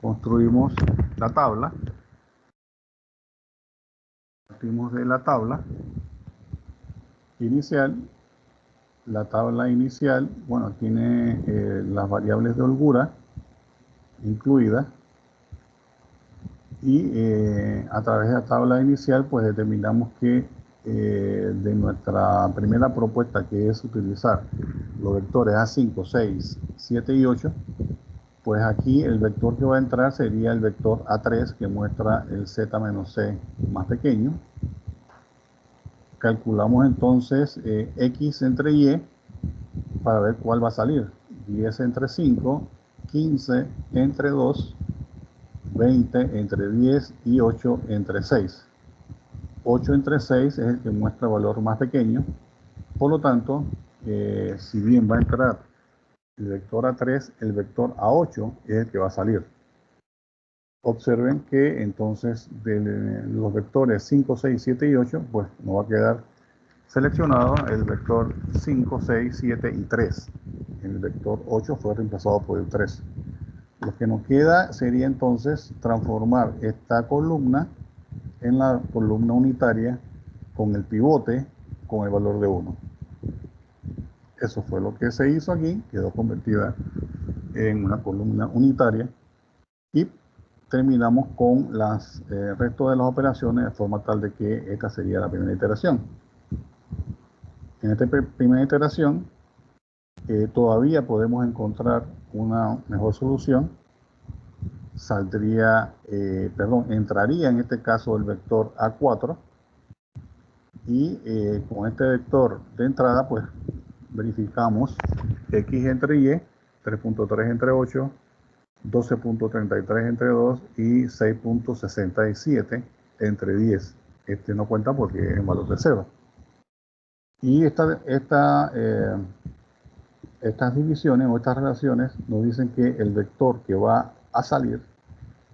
A: Construimos la tabla. Partimos de la tabla inicial. La tabla inicial, bueno, tiene las variables de holgura incluidas. Y a través de la tabla inicial, pues determinamos que de nuestra primera propuesta, que es utilizar los vectores A5, 6, 7 y 8, pues aquí el vector que va a entrar sería el vector A3, que muestra el Z menos C más pequeño. Calculamos entonces X entre Y para ver cuál va a salir. 10 entre 5, 15 entre 2, 20 entre 10 y 8 entre 6. 8 entre 6 es el que muestra el valor más pequeño. Por lo tanto, si bien va a entrar el vector A3, el vector A8 es el que va a salir. Observen que entonces de los vectores 5, 6, 7 y 8, pues nos va a quedar seleccionado el vector 5, 6, 7 y 3. El vector 8 fue reemplazado por el 3. Lo que nos queda sería entonces transformar esta columna en la columna unitaria con el pivote con el valor de 1. Eso fue lo que se hizo aquí, quedó convertida en una columna unitaria y terminamos con el resto de las operaciones de forma tal de que esta sería la primera iteración. En esta primera iteración todavía podemos encontrar una mejor solución. Entraría en este caso el vector A4 y con este vector de entrada pues verificamos X entre Y, 3.3 entre 8, 12.33 entre 2 y 6.67 entre 10. Este no cuenta porque es en valor de 0. Y estas divisiones o estas relaciones nos dicen que el vector que va a salir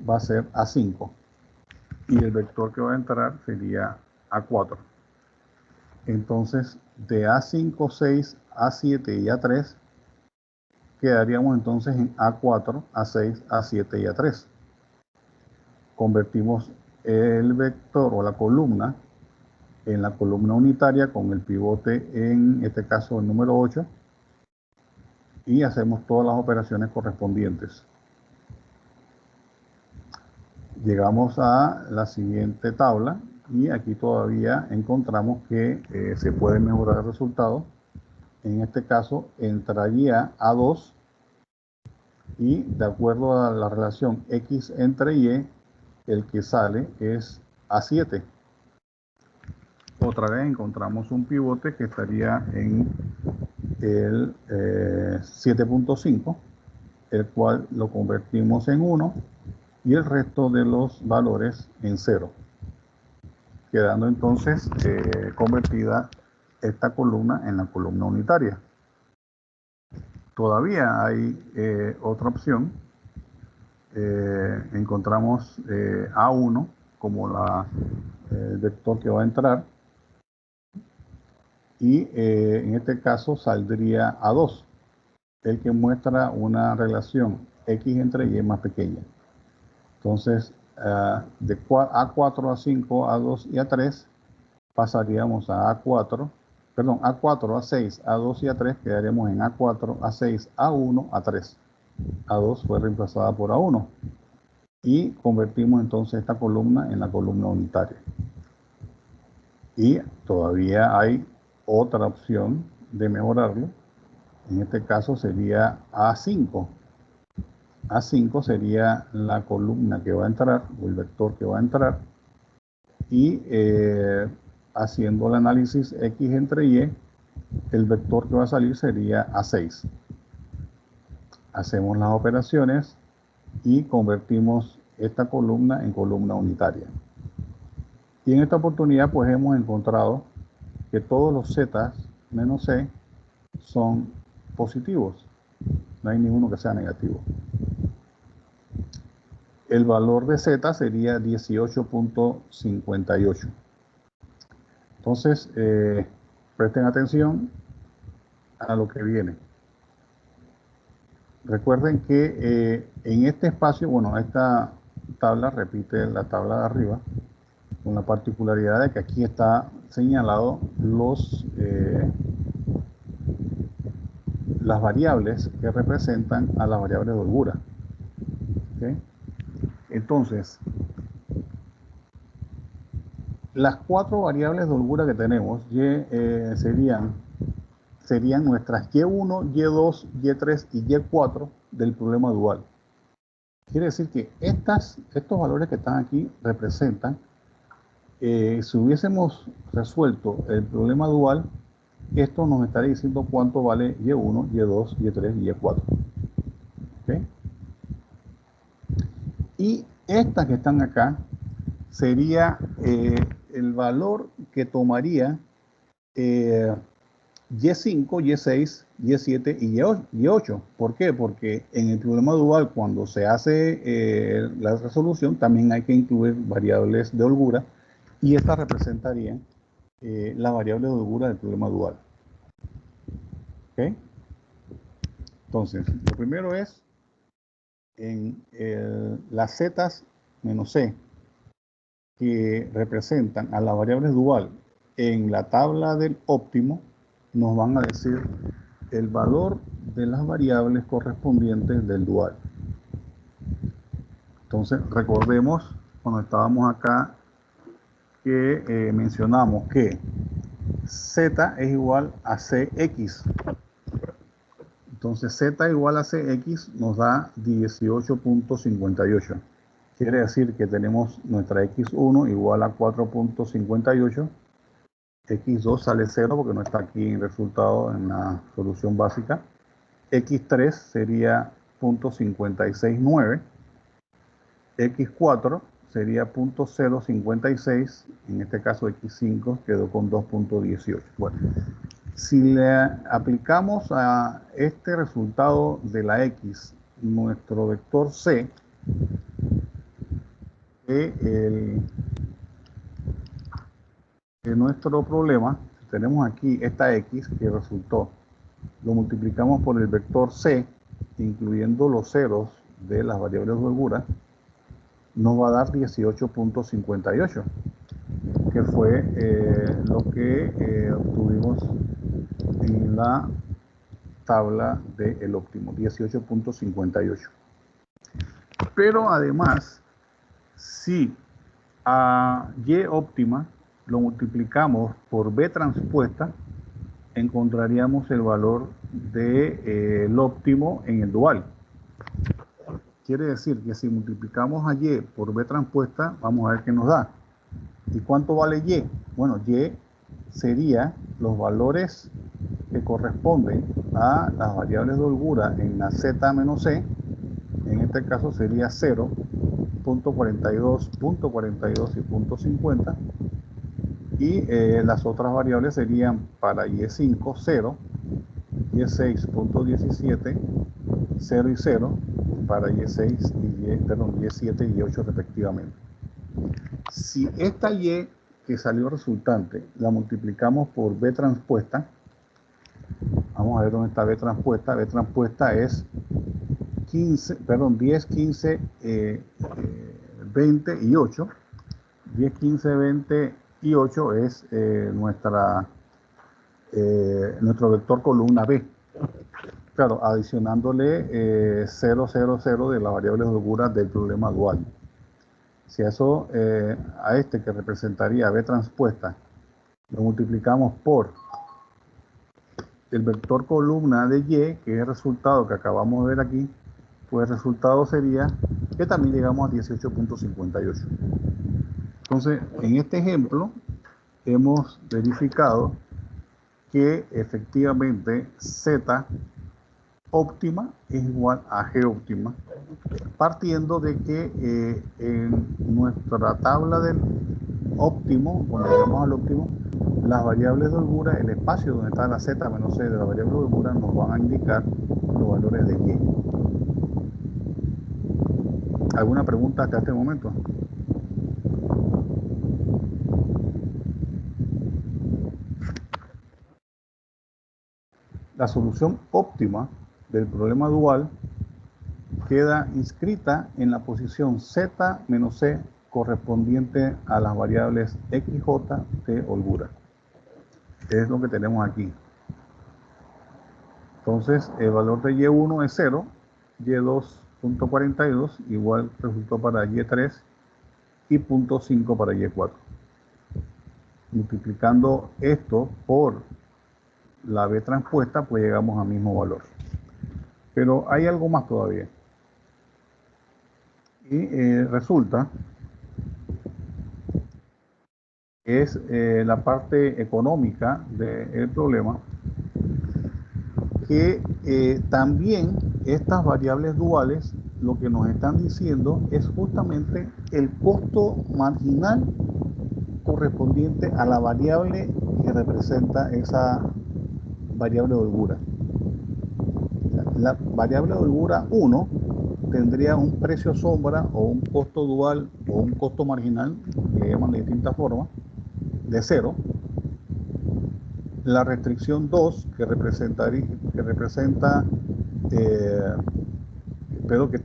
A: va a ser A5 y el vector que va a entrar sería A4. Entonces, de A5, 6, A7 y A3, quedaríamos entonces en A4, A6, A7 y A3. Convertimos el vector o la columna en la columna unitaria con el pivote, en este caso el número 8, y hacemos todas las operaciones correspondientes. Llegamos a la siguiente tabla y aquí todavía encontramos que se puede mejorar el resultado. En este caso entraría A2 y de acuerdo a la relación X entre Y, el que sale es A7. Otra vez encontramos un pivote que estaría en el 7.5, el cual lo convertimos en 1 y el resto de los valores en 0, quedando entonces convertida esta columna en la columna unitaria. Todavía hay otra opción. Encontramos A1 como el vector que va a entrar y en este caso saldría A2, el que muestra una relación X entre Y más pequeña. Entonces, de A4, A5, A2 y A3 pasaríamos a A4, A6, A2 y A3, quedaríamos en A4, A6, A1, A3. A2 fue reemplazada por A1 y convertimos entonces esta columna en la columna unitaria. Y todavía hay otra opción de mejorarlo. En este caso sería A5. A5 sería la columna que va a entrar, o el vector que va a entrar, y haciendo el análisis X entre Y, el vector que va a salir sería A6. Hacemos las operaciones y convertimos esta columna en columna unitaria. Y en esta oportunidad pues hemos encontrado que todos los Z menos C son positivos. No hay ninguno que sea negativo. El valor de Z sería 18.58. Entonces, presten atención a lo que viene. Recuerden que en este espacio, bueno, esta tabla repite la tabla de arriba, con la particularidad de que aquí está señalado las variables que representan a las variables de holgura. ¿Okay? Entonces, las 4 variables de holgura que tenemos serían nuestras Y1, Y2, Y3 y Y4 del problema dual. Quiere decir que estos valores que están aquí representan, si hubiésemos resuelto el problema dual, esto nos estaría diciendo cuánto vale Y1, Y2, Y3 y Y4. ¿Okay? Y estas que están acá sería el valor que tomaría Y5, Y6, Y7 y Y8. ¿Por qué? Porque en el problema dual, cuando se hace la resolución, también hay que incluir variables de holgura, y estas representarían las variables de holgura del problema dual. ¿Ok? Entonces, lo primero es en las z menos c, que representan a las variables dual en la tabla del óptimo, nos van a decir el valor de las variables correspondientes del dual. Entonces, recordemos cuando estábamos acá que mencionamos que z es igual a cx. Entonces, z igual a cx nos da 18.58. Quiere decir que tenemos nuestra x1 igual a 4.58. x2 sale 0 porque no está aquí en resultado en la solución básica. x3 sería 0.569. x4 sería 0.056. En este caso x5 quedó con 2.18. Bueno, si le aplicamos a este resultado de la x nuestro vector c, de nuestro problema, tenemos aquí esta x que resultó, lo multiplicamos por el vector c, incluyendo los ceros de las variables de holgura, nos va a dar 18.58, que fue lo que obtuvimos en la tabla del óptimo, 18.58. Pero además, si a y óptima lo multiplicamos por b transpuesta, encontraríamos el valor del óptimo en el dual. Quiere decir que si multiplicamos a y por b transpuesta, vamos a ver qué nos da. ¿Y cuánto vale y? Bueno, y sería los valores que corresponden a las variables de holgura en la z menos c. En este caso sería 0, 0.42, 0.42 y 0.50. Y las otras variables serían para Y5, 0, Y6, 0.17, 0 y 0, para Y6 Y7 y 8 respectivamente. Si esta Y que salió resultante la multiplicamos por B transpuesta, vamos a ver dónde está B transpuesta. B transpuesta es 10, 15, 20 y 8. 10, 15, 20 y 8 es nuestro vector columna B. Claro, adicionándole 0, 0, 0 de las variables de holgura del problema dual. Si eso a este que representaría B transpuesta lo multiplicamos por el vector columna de Y, que es el resultado que acabamos de ver aquí, pues el resultado sería que también llegamos a 18.58. Entonces, en este ejemplo hemos verificado que efectivamente Z óptima es igual a G óptima, partiendo de que en nuestra tabla del óptimo, cuando llegamos al óptimo, las variables de holgura, el espacio donde está la z menos c de la variable de holgura, nos van a indicar los valores de y. ¿Alguna pregunta hasta este momento? La solución óptima del problema dual queda inscrita en la posición z menos c correspondiente a las variables xj de holgura. Es lo que tenemos aquí. Entonces, el valor de y1 es 0, y2.42 igual resultó para y3 y 0.5 para y4. Multiplicando esto por la b transpuesta, pues llegamos al mismo valor. Pero hay algo más todavía. Y resulta que es la parte económica del problema, que también estas variables duales lo que nos están diciendo es justamente el costo marginal correspondiente a la variable que representa esa variable de holgura. La variable de holgura 1 tendría un precio sombra o un costo dual o un costo marginal, le llaman de distintas formas, de 0. La restricción 2, que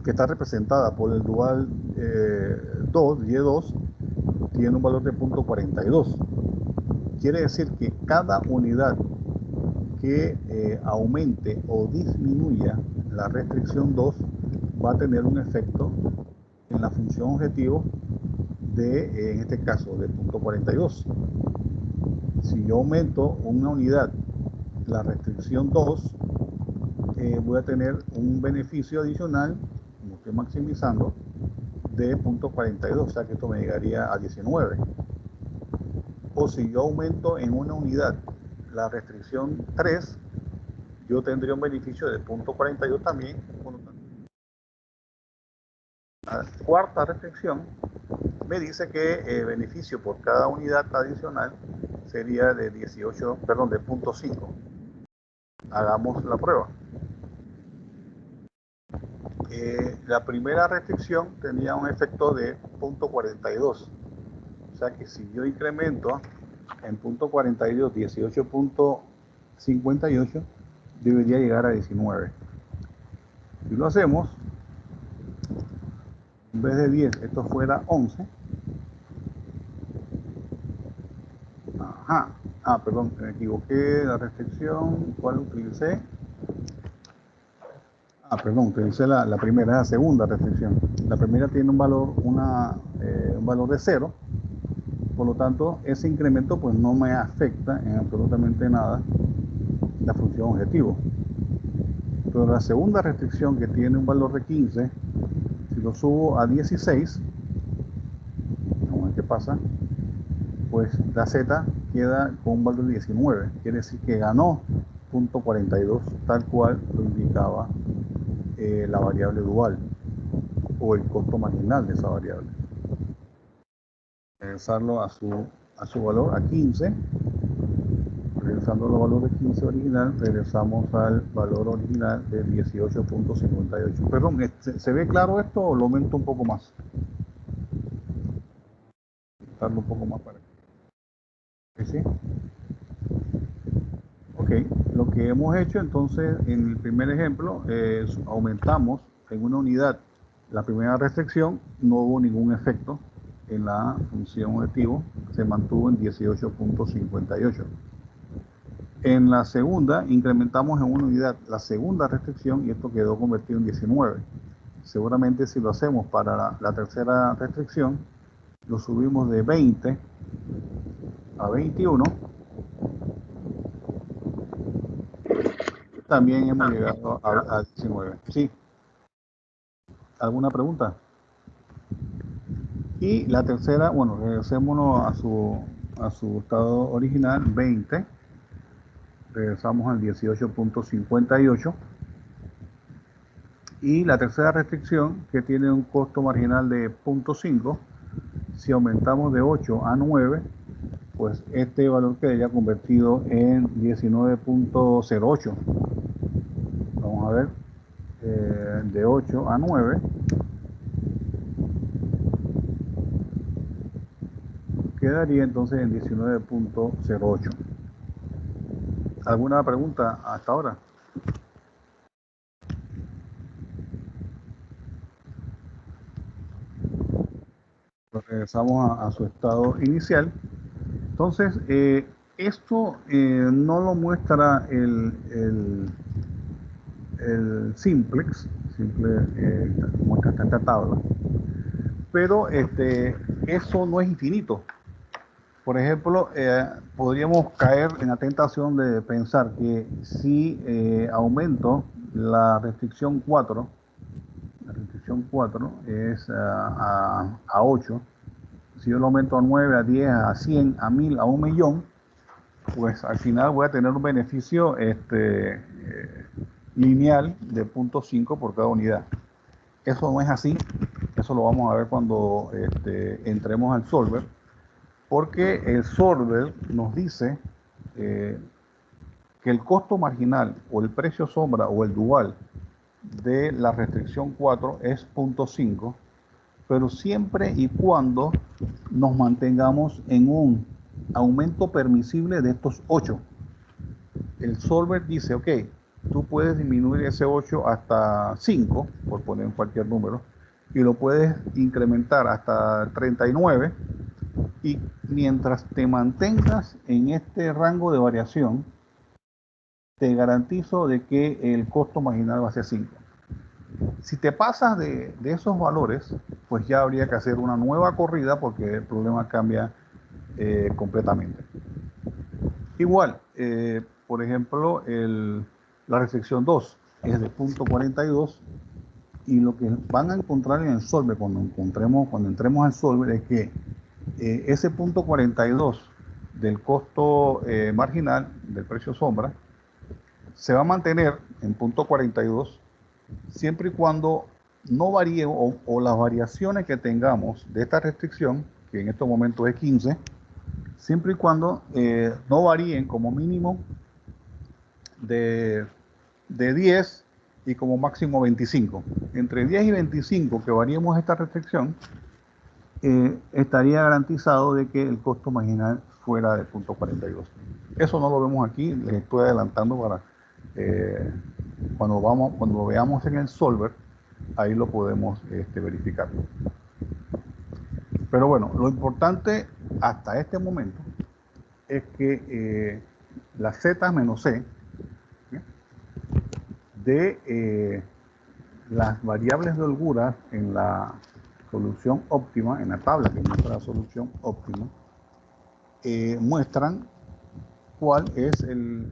A: está representada por el dual 2, y2, tiene un valor de 0.42. Quiere decir que cada unidad que aumente o disminuya la restricción 2 va a tener un efecto en la función objetivo de, en este caso, de 0.42. Si yo aumento una unidad, la restricción 2, voy a tener un beneficio adicional, como estoy maximizando, de 0.42, o sea que esto me llegaría a 19. O si yo aumento en una unidad la restricción 3, yo tendría un beneficio de 0.42 también. La cuarta restricción me dice que el beneficio por cada unidad adicional sería de 0.5. Hagamos la prueba. La primera restricción tenía un efecto de 0.42. O sea que si yo incremento en 0.42 18.58, debería llegar a 19. Si lo hacemos, en vez de 10, esto fuera 11. Perdón, me equivoqué, la restricción, ¿cuál utilicé? Perdón, utilicé la primera, la segunda restricción. La primera tiene un valor, un valor de 0, por lo tanto, ese incremento pues no me afecta en absolutamente nada la función objetivo. Pero la segunda restricción, que tiene un valor de 15, si lo subo a 16, vamos a ver qué pasa, pues la z queda con un valor de 19, quiere decir que ganó 0.42, tal cual lo indicaba la variable dual o el costo marginal de esa variable. Regresarlo a su valor, a 15. Regresando al valor de 15 original, regresamos al valor original de 18.58. Perdón, ¿se ve claro esto o lo aumento un poco más? Darlo un poco más para acá. ¿Sí? Ok, lo que hemos hecho entonces en el primer ejemplo es aumentamos en una unidad la primera restricción, no hubo ningún efecto en la función objetivo, se mantuvo en 18.58. En la segunda incrementamos en una unidad la segunda restricción y esto quedó convertido en 19. Seguramente si lo hacemos para la tercera restricción, lo subimos de 20 a 21. También hemos llegado a 19. ¿Sí? ¿Alguna pregunta? Y la tercera, bueno, regresémonos a su estado original, 20. Regresamos al 18.58. Y la tercera restricción, que tiene un costo marginal de 0.5, si aumentamos de 8 a 9, pues este valor quedaría convertido en 19.08. Vamos a ver, de 8 a 9. Quedaría entonces en 19.08. ¿Alguna pregunta hasta ahora? Regresamos a su estado inicial. Entonces, esto no lo muestra el simplex, muestra esta tabla, pero eso no es infinito. Por ejemplo, podríamos caer en la tentación de pensar que si aumento la restricción 4, la restricción 4 es a 8, si yo lo aumento a 9, a 10, a 100, a 1000, a 1 millón, pues al final voy a tener un beneficio lineal de 0.5 por cada unidad. Eso no es así, eso lo vamos a ver cuando entremos al solver, porque el solver nos dice que el costo marginal o el precio sombra o el dual de la restricción 4 es 0.5, pero siempre y cuando nos mantengamos en un aumento permisible de estos 8. El solver dice, ok, tú puedes disminuir ese 8 hasta 5, por poner cualquier número, y lo puedes incrementar hasta 39, y mientras te mantengas en este rango de variación, te garantizo de que el costo marginal va a ser 5. Si te pasas de esos valores, pues ya habría que hacer una nueva corrida porque el problema cambia completamente. Igual, por ejemplo, la restricción 2 es de 0.42, y lo que van a encontrar en el solver cuando entremos al solver es que ese 0.42 del costo marginal del precio sombra se va a mantener en 0.42 siempre y cuando no varíe o las variaciones que tengamos de esta restricción, que en estos momentos es 15, siempre y cuando no varíen como mínimo de 10 y como máximo 25. Entre 10 y 25 que variemos esta restricción, estaría garantizado de que el costo marginal fuera de 0.42. Eso no lo vemos aquí, les estoy adelantando para cuando veamos en el solver, ahí lo podemos verificar. Pero bueno, lo importante hasta este momento es que la Z menos C de las variables de holgura en la solución óptima, en la tabla que muestra la solución óptima, muestran cuál es el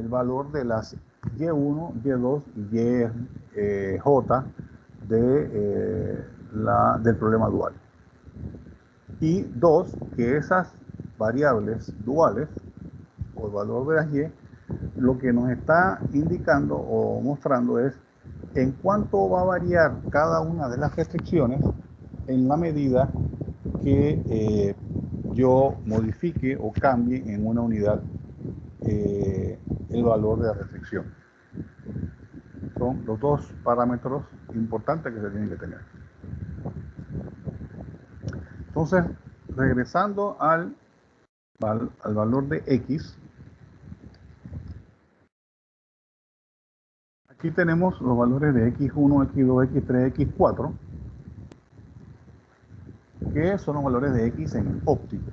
A: valor de las Y1, Y2 y YJ del problema dual. Y dos, que esas variables duales o el valor de las Y, lo que nos está indicando o mostrando es en cuánto va a variar cada una de las restricciones en la medida que yo modifique o cambie en una unidad el valor de la restricción. Son los dos parámetros importantes que se tienen que tener. Entonces, regresando al valor de X, aquí tenemos los valores de X1, X2, X3, X4, que son los valores de X en el óptico.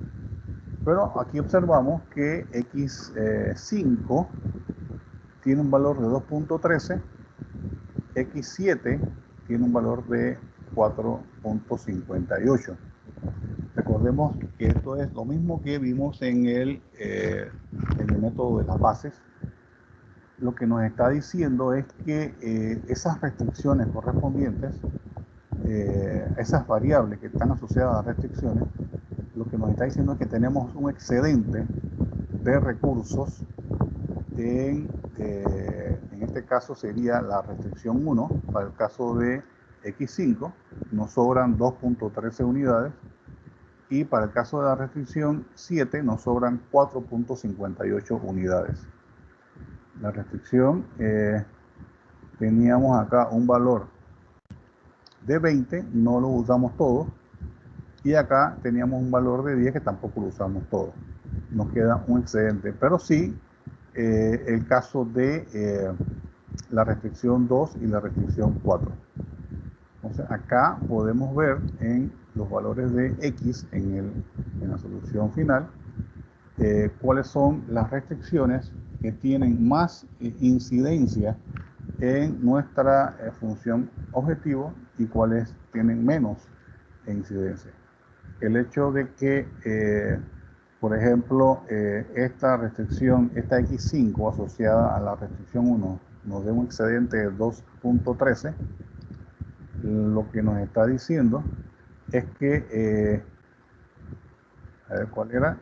A: Pero aquí observamos que X5 tiene un valor de 2.13, X7 tiene un valor de 4.58. Recordemos que esto es lo mismo que vimos en el método de las bases. Lo que nos está diciendo es que esas restricciones correspondientes, esas variables que están asociadas a restricciones, lo que nos está diciendo es que tenemos un excedente de recursos en este caso sería la restricción 1, para el caso de X5 nos sobran 2.13 unidades, y para el caso de la restricción 7 nos sobran 4.58 unidades. La restricción, teníamos acá un valor de 20, no lo usamos todo, y acá teníamos un valor de 10 que tampoco lo usamos todo. Nos queda un excedente, pero sí el caso de la restricción 2 y la restricción 4. Entonces acá podemos ver en los valores de X en la solución final cuáles son las restricciones que tienen más incidencia en nuestra función objetivo y cuáles tienen menos incidencia. El hecho de que, por ejemplo, esta restricción, esta X5 asociada a la restricción 1 nos dé un excedente de 2.13, lo que nos está diciendo es que, a ver cuál era,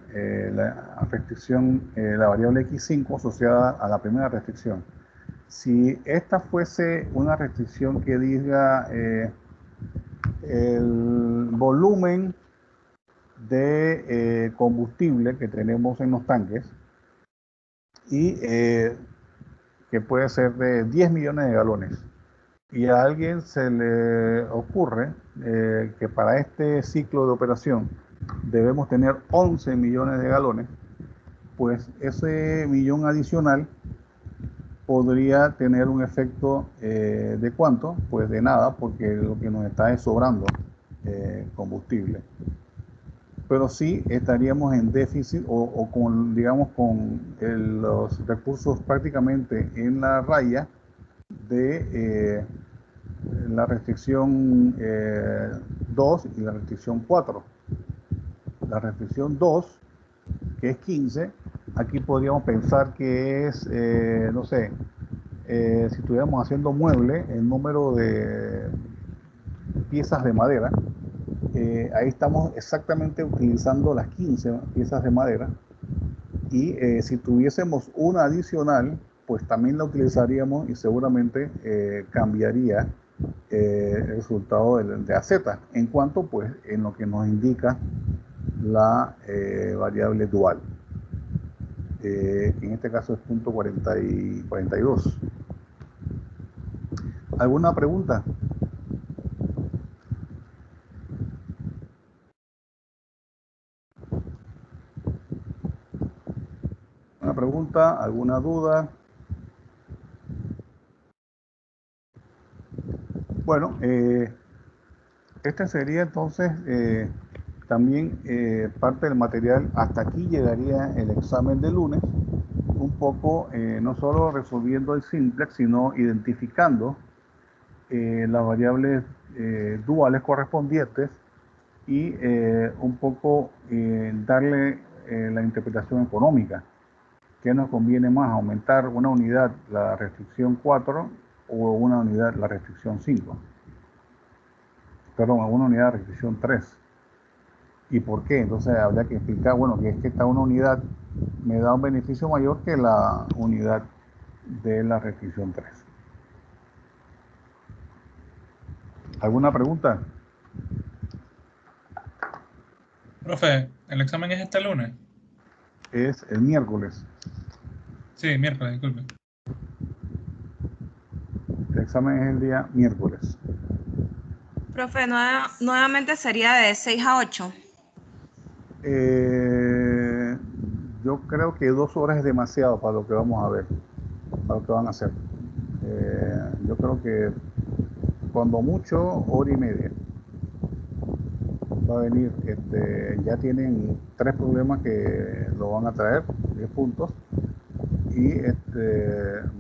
A: la restricción, la variable X5 asociada a la primera restricción. Si esta fuese una restricción que diga el volumen de combustible que tenemos en los tanques y que puede ser de 10 millones de galones, y a alguien se le ocurre que para este ciclo de operación debemos tener 11 millones de galones, pues ese millón adicional podría tener un efecto de ¿cuánto? Pues de nada, porque lo que nos está es sobrando combustible. Pero sí estaríamos en déficit o con, digamos, con los recursos prácticamente en la raya de la restricción 2 y la restricción 4. La restricción 2, que es 15, aquí podríamos pensar que es, no sé, si estuviéramos haciendo mueble, el número de piezas de madera, ahí estamos exactamente utilizando las 15 piezas de madera, y si tuviésemos una adicional, pues también la utilizaríamos y seguramente cambiaría el resultado de AZ, en cuanto pues en lo que nos indica la variable dual, que en este caso es punto 42. ¿Alguna pregunta? ¿Una pregunta? ¿Alguna duda? Bueno, este sería entonces también parte del material. Hasta aquí llegaría el examen de lunes, un poco no solo resolviendo el simplex, sino identificando las variables duales correspondientes y un poco darle la interpretación económica. ¿Qué nos conviene más? ¿Aumentar una unidad la restricción 4 o una unidad la restricción 5? Perdón, una unidad la restricción 3. ¿Y por qué? Entonces habría que explicar, bueno, que es que esta una unidad me da un beneficio mayor que la unidad de la restricción 3. ¿Alguna pregunta?
C: Profe, ¿el examen es este lunes?
A: Es el miércoles.
C: Sí, miércoles, disculpe.
A: El examen es el día miércoles.
F: Profe, nuevamente sería de 6 a 8.
A: Yo creo que 2 horas es demasiado para lo que vamos a ver, para lo que van a hacer. Yo creo que cuando mucho, hora y media. Va a venir, ya tienen 3 problemas que lo van a traer, 10 puntos, y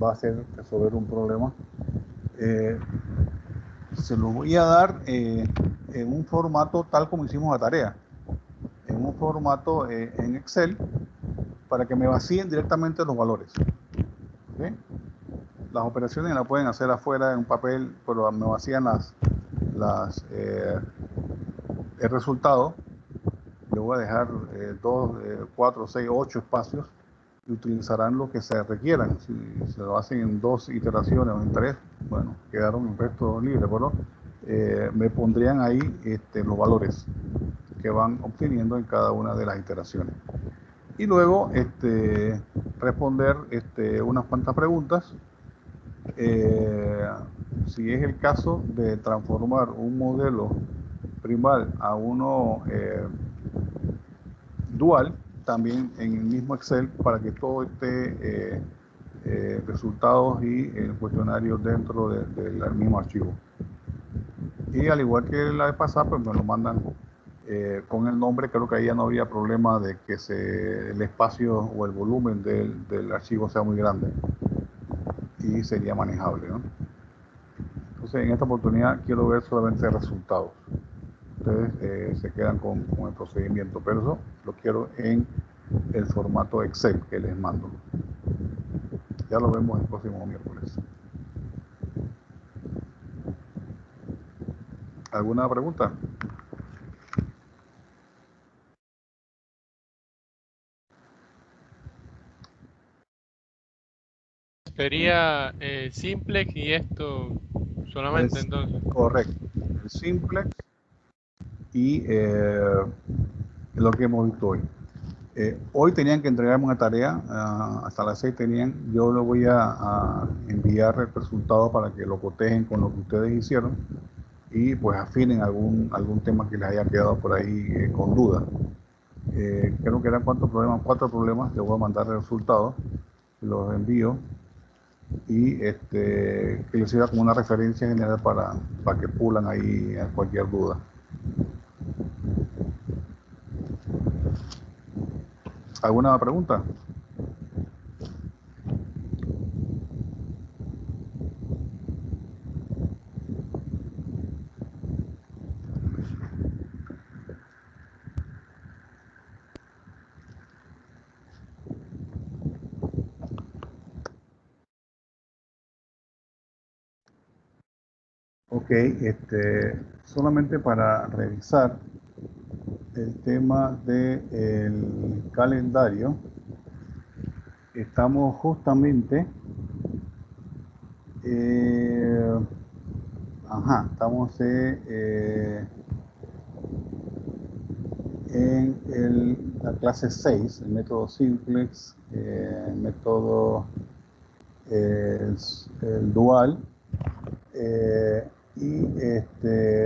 A: va a ser resolver un problema. Se lo voy a dar en un formato tal como hicimos la tarea, en un formato en Excel, para que me vacíen directamente los valores. ¿Okay? Las operaciones las pueden hacer afuera en un papel, pero me vacían el resultado. Le voy a dejar 2, 4, 6, 8 espacios y utilizarán lo que se requieran. Si se lo hacen en 2 iteraciones o en 3, bueno, quedaron un resto libre, ¿verdad? Me pondrían ahí los valores. que van obteniendo en cada una de las iteraciones. Y luego responder unas cuantas preguntas. Si es el caso de transformar un modelo primal a uno dual, también en el mismo Excel, para que todo esté resultados y el cuestionario dentro del mismo archivo. Y al igual que la vez pasada, pues me lo mandan con el nombre. Creo que ahí ya no habría problema de que el espacio o el volumen del archivo sea muy grande y sería manejable, ¿no? Entonces, en esta oportunidad quiero ver solamente resultados. Ustedes se quedan con el procedimiento, pero eso lo quiero en el formato Excel que les mando. Ya lo vemos el próximo miércoles. ¿Alguna pregunta?
E: Sería simplex y esto solamente
A: Es
E: entonces.
A: correcto. El simplex y lo que hemos visto hoy. Hoy tenían que entregarme una tarea, hasta las 6 tenían. Yo le voy a enviar el resultado para que lo cotejen con lo que ustedes hicieron y pues afinen algún tema que les haya quedado por ahí con duda. Creo que eran 4 problemas. Les voy a mandar el resultado, los envío y que les sirva como una referencia general para que pulan ahí cualquier duda. ¿Alguna pregunta? Ok, solamente para revisar el tema del calendario, estamos justamente estamos en la clase 6, el método simplex, el método el dual.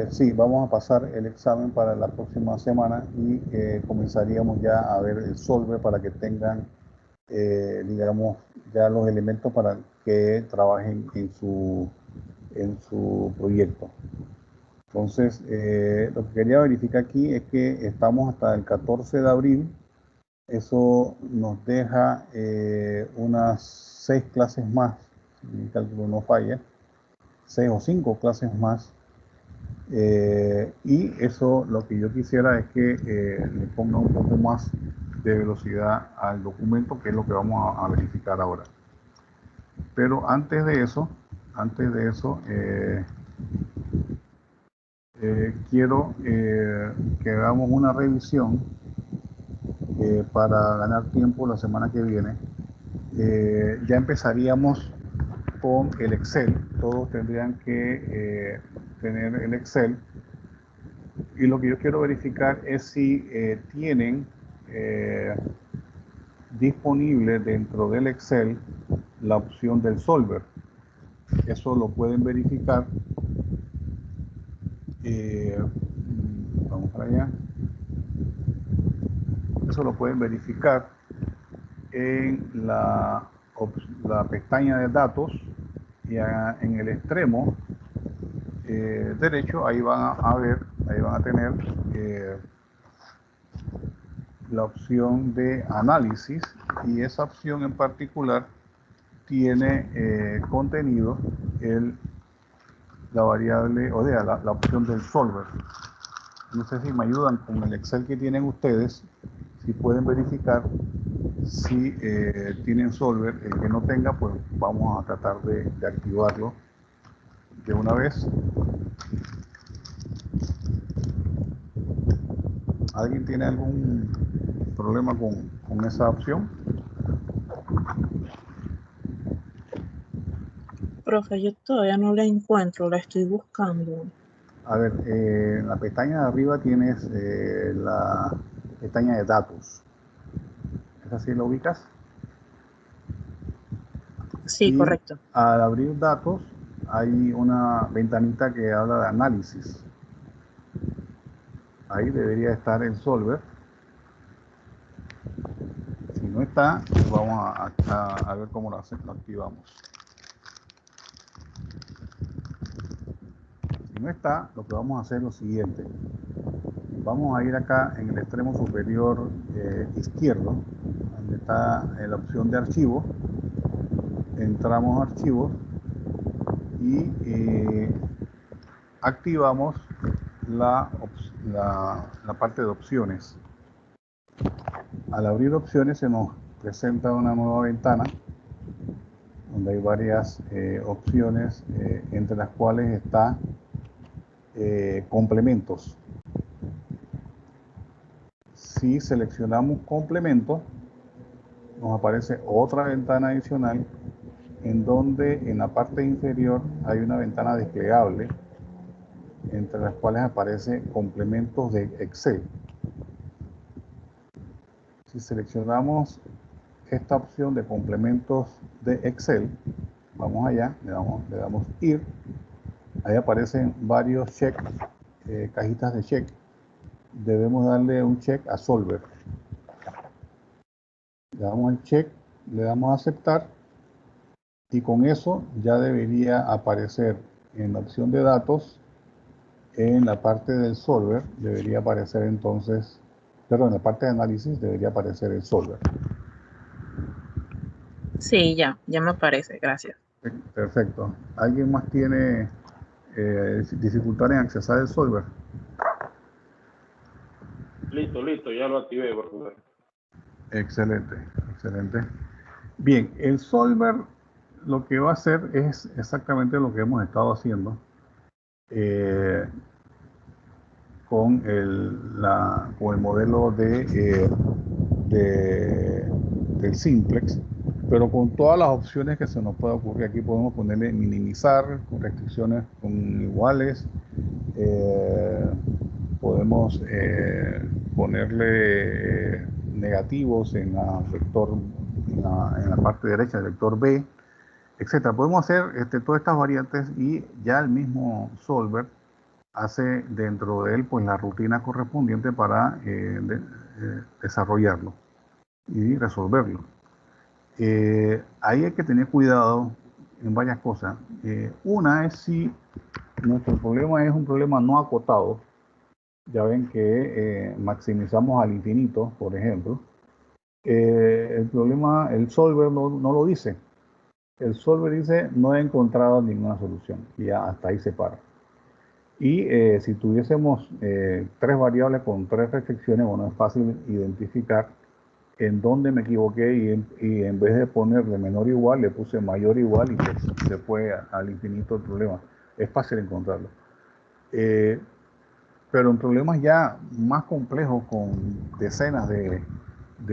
A: Sí, vamos a pasar el examen para la próxima semana y comenzaríamos ya a ver el solver para que tengan, digamos, ya los elementos para que trabajen en su proyecto. Entonces, lo que quería verificar aquí es que estamos hasta el 14 de abril. Eso nos deja unas 6 clases más, si mi cálculo no falla. 6 o 5 clases más, y eso lo que yo quisiera es que le ponga un poco más de velocidad al documento, que es lo que vamos a verificar ahora. Pero antes de eso quiero que hagamos una revisión para ganar tiempo la semana que viene. Ya empezaríamos con el Excel. Todos tendrían que tener el Excel, y lo que yo quiero verificar es si tienen disponible dentro del Excel la opción del solver. Eso lo pueden verificar. Vamos para allá. Eso lo pueden verificar en la pestaña de datos, y en el extremo derecho, ahí van a tener la opción de análisis, y esa opción en particular tiene contenido la variable, o sea, la opción del solver. No sé si me ayudan con el Excel que tienen ustedes, si pueden verificar si tienen solver. El que no tenga, pues vamos a tratar de activarlo de una vez. ¿Alguien tiene algún problema con esa opción?
H: Profe, yo todavía no la encuentro, la estoy buscando.
A: A ver, en la pestaña de arriba tienes la pestaña de datos. ¿Esa sí la ubicas?
H: Sí,
A: Y
H: correcto.
A: al abrir datos hay una ventanita que habla de análisis. Ahí debería estar el solver. Si no está, vamos a ver cómo lo activamos. Si no está, lo que vamos a hacer es lo siguiente. Vamos a ir acá en el extremo superior izquierdo, donde está la opción de archivo. Entramos a archivos y activamos la parte de opciones. Al abrir opciones se nos presenta una nueva ventana donde hay varias opciones, entre las cuales está complementos. Si seleccionamos complementos, nos aparece otra ventana adicional en donde en la parte inferior hay una ventana desplegable, entre las cuales aparece complementos de Excel. Si seleccionamos esta opción de complementos de Excel, vamos allá, le damos ir, ahí aparecen varios check, cajitas de check. Debemos darle un check a Solver. Le damos el check, le damos a aceptar y con eso ya debería aparecer en la opción de datos, en la parte del solver debería aparecer entonces, perdón, en la parte de análisis debería aparecer el solver.
H: Sí, ya me aparece, gracias.
A: Perfecto. ¿Alguien más tiene dificultad en accesar el solver?
I: Listo, ya lo activé, por favor.
A: Excelente, excelente. Bien, el solver lo que va a hacer es exactamente lo que hemos estado haciendo con el modelo del simplex, pero con todas las opciones que se nos pueda ocurrir. Aquí podemos ponerle minimizar, con restricciones con iguales, podemos ponerle negativos en la parte derecha del vector B, etcétera. Podemos hacer todas estas variantes y ya el mismo solver hace dentro de él pues la rutina correspondiente para desarrollarlo y resolverlo. Ahí hay que tener cuidado en varias cosas. Una es si nuestro problema es un problema no acotado. Ya ven que maximizamos al infinito, por ejemplo. El problema, el solver no lo dice. El solver dice no he encontrado ninguna solución. Y ya hasta ahí se para. Y si tuviésemos tres variables con tres restricciones, bueno, es fácil identificar en dónde me equivoqué y en vez de ponerle menor o igual, le puse mayor o igual y se fue al infinito el problema. Es fácil encontrarlo. Pero en problemas ya más complejos con decenas de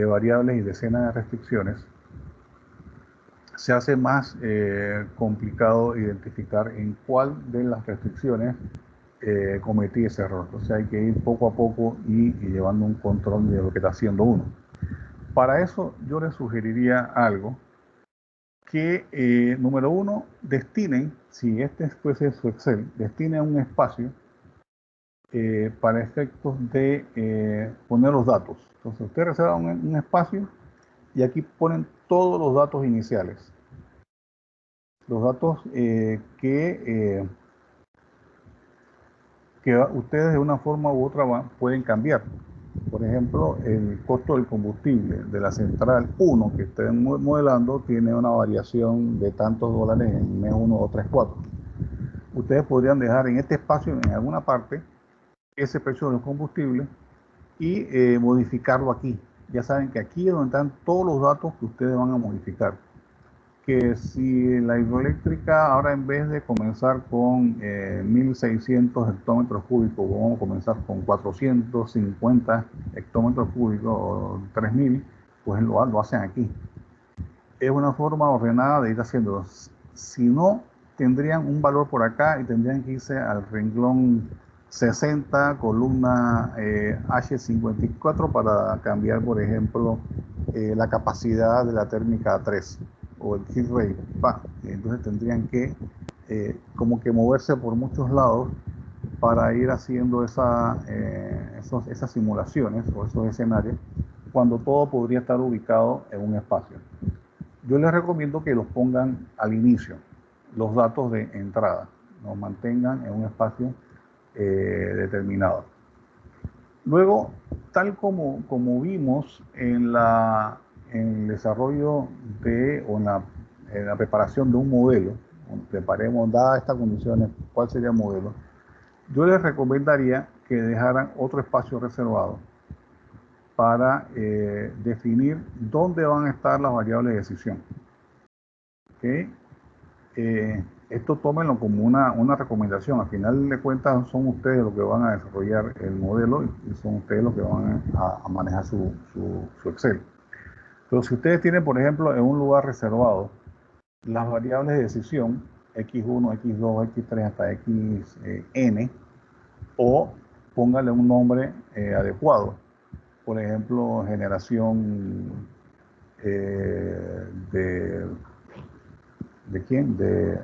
A: variables y decenas de restricciones, se hace más complicado identificar en cuál de las restricciones cometí ese error. O sea, hay que ir poco a poco y llevando un control de lo que está haciendo uno. Para eso yo les sugeriría algo que, número uno, destinen, si este fuese su Excel, destinen un espacio para efectos de poner los datos. Entonces, ustedes reservan un espacio y aquí ponen todos los datos iniciales. Los datos que ustedes de una forma u otra pueden cambiar. Por ejemplo, el costo del combustible de la central 1 que estén modelando tiene una variación de tantos dólares en mes 1, 2, 3, 4. Ustedes podrían dejar en este espacio, en alguna parte, ese precio de los combustibles y modificarlo aquí. Ya saben que aquí es donde están todos los datos que ustedes van a modificar. Que si la hidroeléctrica ahora en vez de comenzar con 1.600 hectómetros cúbicos, vamos a comenzar con 450 hectómetros cúbicos o 3.000, pues lo hacen aquí. Es una forma ordenada de ir haciéndolo. Si no, tendrían un valor por acá y tendrían que irse al renglón 60, columna H54 para cambiar, por ejemplo, la capacidad de la térmica A3 o el heat rate. Entonces tendrían que como que moverse por muchos lados para ir haciendo esas simulaciones o esos escenarios, cuando todo podría estar ubicado en un espacio. Yo les recomiendo que los pongan al inicio, los datos de entrada, los mantengan en un espacio determinado. Luego, tal como vimos en el desarrollo o en la preparación de un modelo, preparemos, dadas estas condiciones, cuál sería el modelo, yo les recomendaría que dejaran otro espacio reservado para definir dónde van a estar las variables de decisión. ¿Okay? Esto tómenlo como una recomendación. Al final de cuentas son ustedes los que van a desarrollar el modelo y son ustedes los que van a manejar su Excel. Pero si ustedes tienen, por ejemplo, en un lugar reservado las variables de decisión x1, x2, x3 hasta xn, o póngale un nombre adecuado. Por ejemplo, generación ¿de quién? De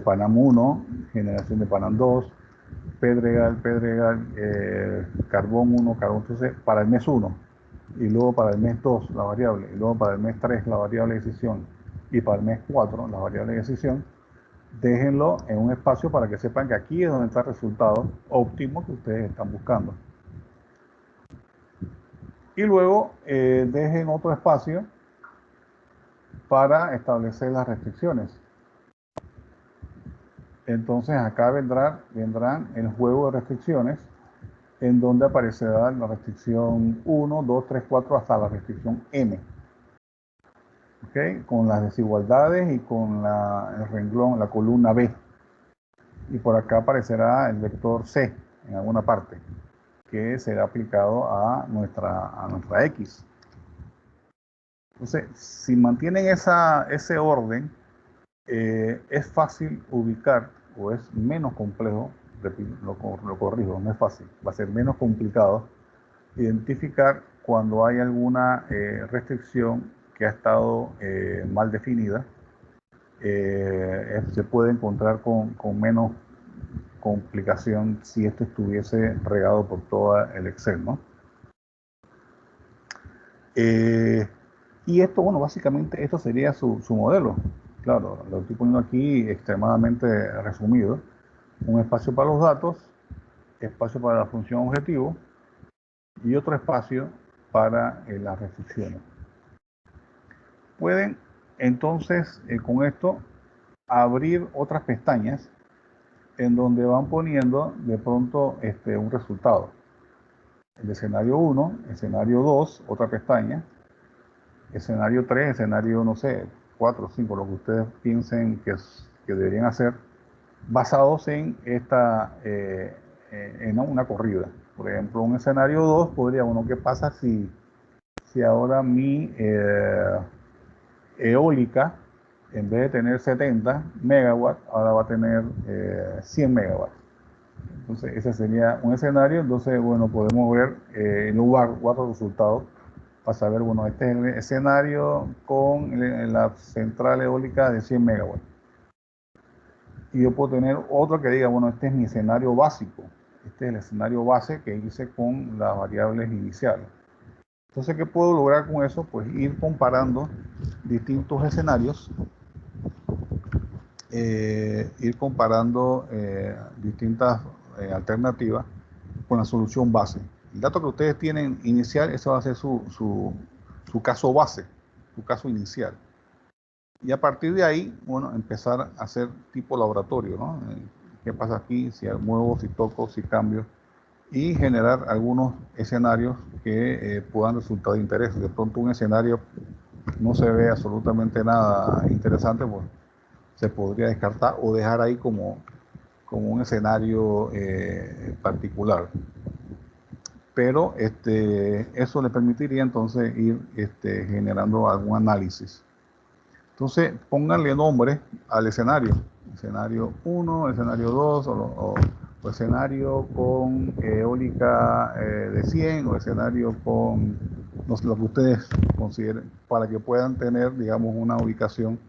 A: Panam 1, generación de Panam 2, Pedregal, Carbón 1, Carbón 2, para el mes 1, y luego para el mes 2 la variable, y luego para el mes 3 la variable de decisión, y para el mes 4 la variable de decisión. Déjenlo en un espacio para que sepan que aquí es donde está el resultado óptimo que ustedes están buscando. Y luego dejen otro espacio para establecer las restricciones. Entonces acá vendrán el juego de restricciones, en donde aparecerá la restricción 1, 2, 3, 4 hasta la restricción M. ¿Okay? Con las desigualdades y con el renglón, la columna B. Y por acá aparecerá el vector C en alguna parte, que será aplicado a nuestra X. Entonces, si mantienen ese orden, es fácil ubicar, o es menos complejo, lo corrijo, no es fácil, va a ser menos complicado identificar cuando hay alguna restricción que ha estado mal definida. Se puede encontrar con menos complicación si esto estuviese regado por todo el Excel, ¿no? Y esto, bueno, básicamente esto sería su modelo. Claro, lo estoy poniendo aquí extremadamente resumido. Un espacio para los datos, espacio para la función objetivo y otro espacio para las restricciones. Pueden entonces con esto abrir otras pestañas en donde van poniendo de pronto un resultado. El escenario 1, escenario 2, otra pestaña, escenario 3, escenario, no sé, 4 o 5, lo que ustedes piensen que deberían hacer, basados en en una corrida. Por ejemplo, un escenario 2 podría, bueno, ¿qué pasa si ahora mi eólica, en vez de tener 70 megawatts, ahora va a tener 100 megawatts? Entonces, ese sería un escenario. Entonces, bueno, podemos ver en lugar 4 resultados para saber, bueno, este es el escenario con la central eólica de 100 megawatts. Y yo puedo tener otro que diga, bueno, este es mi escenario básico. Este es el escenario base que hice con las variables iniciales. Entonces, ¿qué puedo lograr con eso? Pues ir comparando distintos escenarios, distintas alternativas con la solución base. El dato que ustedes tienen inicial, ese va a ser su caso base, su caso inicial. Y a partir de ahí, bueno, empezar a hacer tipo laboratorio, ¿no? ¿Qué pasa aquí? Si muevo, si toco, si cambio. Y generar algunos escenarios que puedan resultar de interés. De pronto un escenario no se ve absolutamente nada interesante, pues se podría descartar o dejar ahí como un escenario particular. Pero eso le permitiría entonces ir generando algún análisis. Entonces, pónganle nombre al escenario. Escenario 1, escenario 2, o o escenario con eólica de 100 o escenario con no sé, lo que ustedes consideren, para que puedan tener, digamos, una ubicación.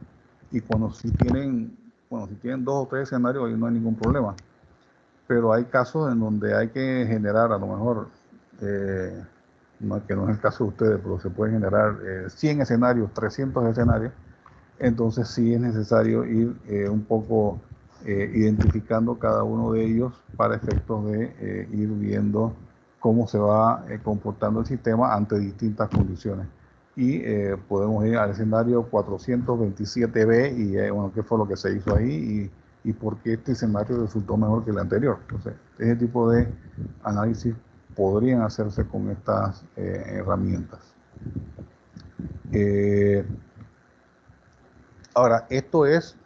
A: Y cuando si tienen 2 o 3 escenarios, ahí no hay ningún problema. Pero hay casos en donde hay que generar, a lo mejor, que no es el caso de ustedes, pero se pueden generar 100 escenarios, 300 escenarios. Entonces sí es necesario ir un poco identificando cada uno de ellos para efectos de ir viendo cómo se va comportando el sistema ante distintas condiciones. Y podemos ir al escenario 427B y bueno, qué fue lo que se hizo ahí y por qué este escenario resultó mejor que el anterior. Entonces, ese tipo de análisis podrían hacerse con estas herramientas. Ahora, esto es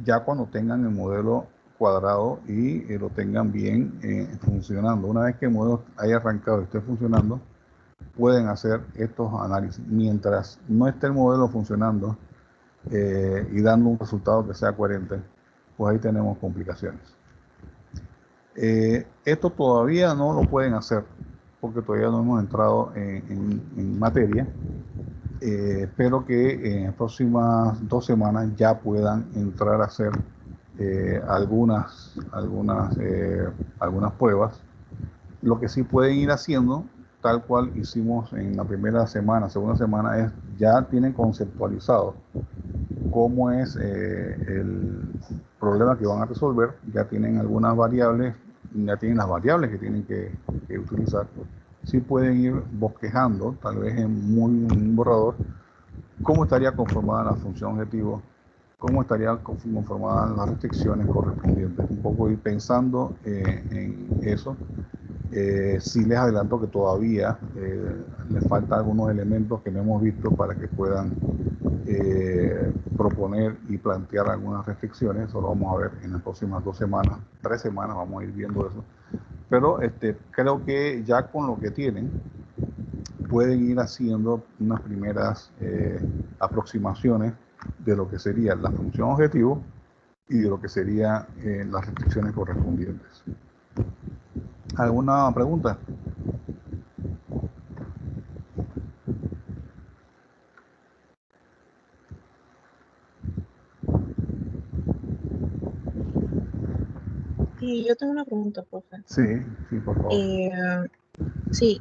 A: ya cuando tengan el modelo cuadrado y lo tengan bien funcionando. Una vez que el modelo haya arrancado y esté funcionando, pueden hacer estos análisis. Mientras no esté el modelo funcionando y dando un resultado que sea coherente, pues ahí tenemos complicaciones. Esto todavía no lo pueden hacer porque todavía no hemos entrado en materia. Espero que en las próximas 2 semanas ya puedan entrar a hacer algunas pruebas. Lo que sí pueden ir haciendo, tal cual hicimos en la primera semana, segunda semana, es ya tienen conceptualizado cómo es el problema que van a resolver, ya tienen algunas variables, ya tienen las variables que tienen que utilizar. Sí pueden ir bosquejando, tal vez en un borrador, cómo estaría conformada la función objetivo, cómo estarían conformadas las restricciones correspondientes. Un poco ir pensando en eso. Sí les adelanto que todavía les faltan algunos elementos que no hemos visto para que puedan proponer y plantear algunas restricciones. Eso lo vamos a ver en las próximas 2 semanas, 3 semanas, vamos a ir viendo eso. Pero creo que ya con lo que tienen, pueden ir haciendo unas primeras aproximaciones de lo que sería la función objetivo y de lo que serían las restricciones correspondientes. ¿Alguna pregunta?
H: Sí, yo tengo una pregunta, profe.
A: Sí, por favor.
H: Sí,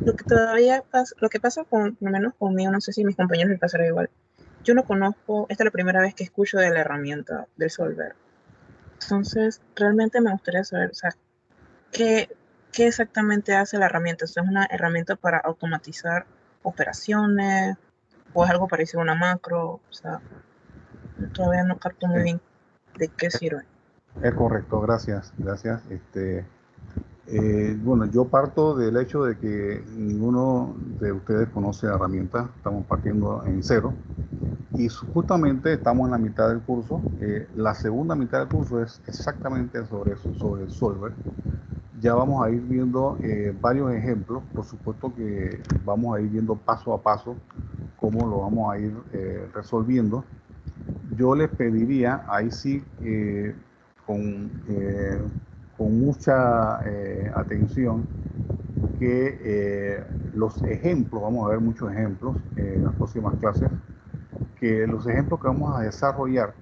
H: lo que pasa por lo menos conmigo, no sé si mis compañeros les pasará igual. Yo no conozco, esta es la primera vez que escucho de la herramienta del Solver. Entonces, realmente me gustaría saber, o sea, ¿qué exactamente hace la herramienta? ¿Es una herramienta para automatizar operaciones o es algo parecido a una macro? O sea, todavía no capto muy bien de qué sirve.
A: Es correcto, gracias. Bueno, yo parto del hecho de que ninguno de ustedes conoce la herramienta, estamos partiendo en cero y justamente estamos en la mitad del curso. La segunda mitad del curso es exactamente sobre eso, sobre el Solver. Ya vamos a ir viendo varios ejemplos, por supuesto que vamos a ir viendo paso a paso cómo lo vamos a ir resolviendo. Yo les pediría, ahí sí, con mucha atención, que los ejemplos, vamos a ver muchos ejemplos en las próximas clases, que los ejemplos que vamos a desarrollar,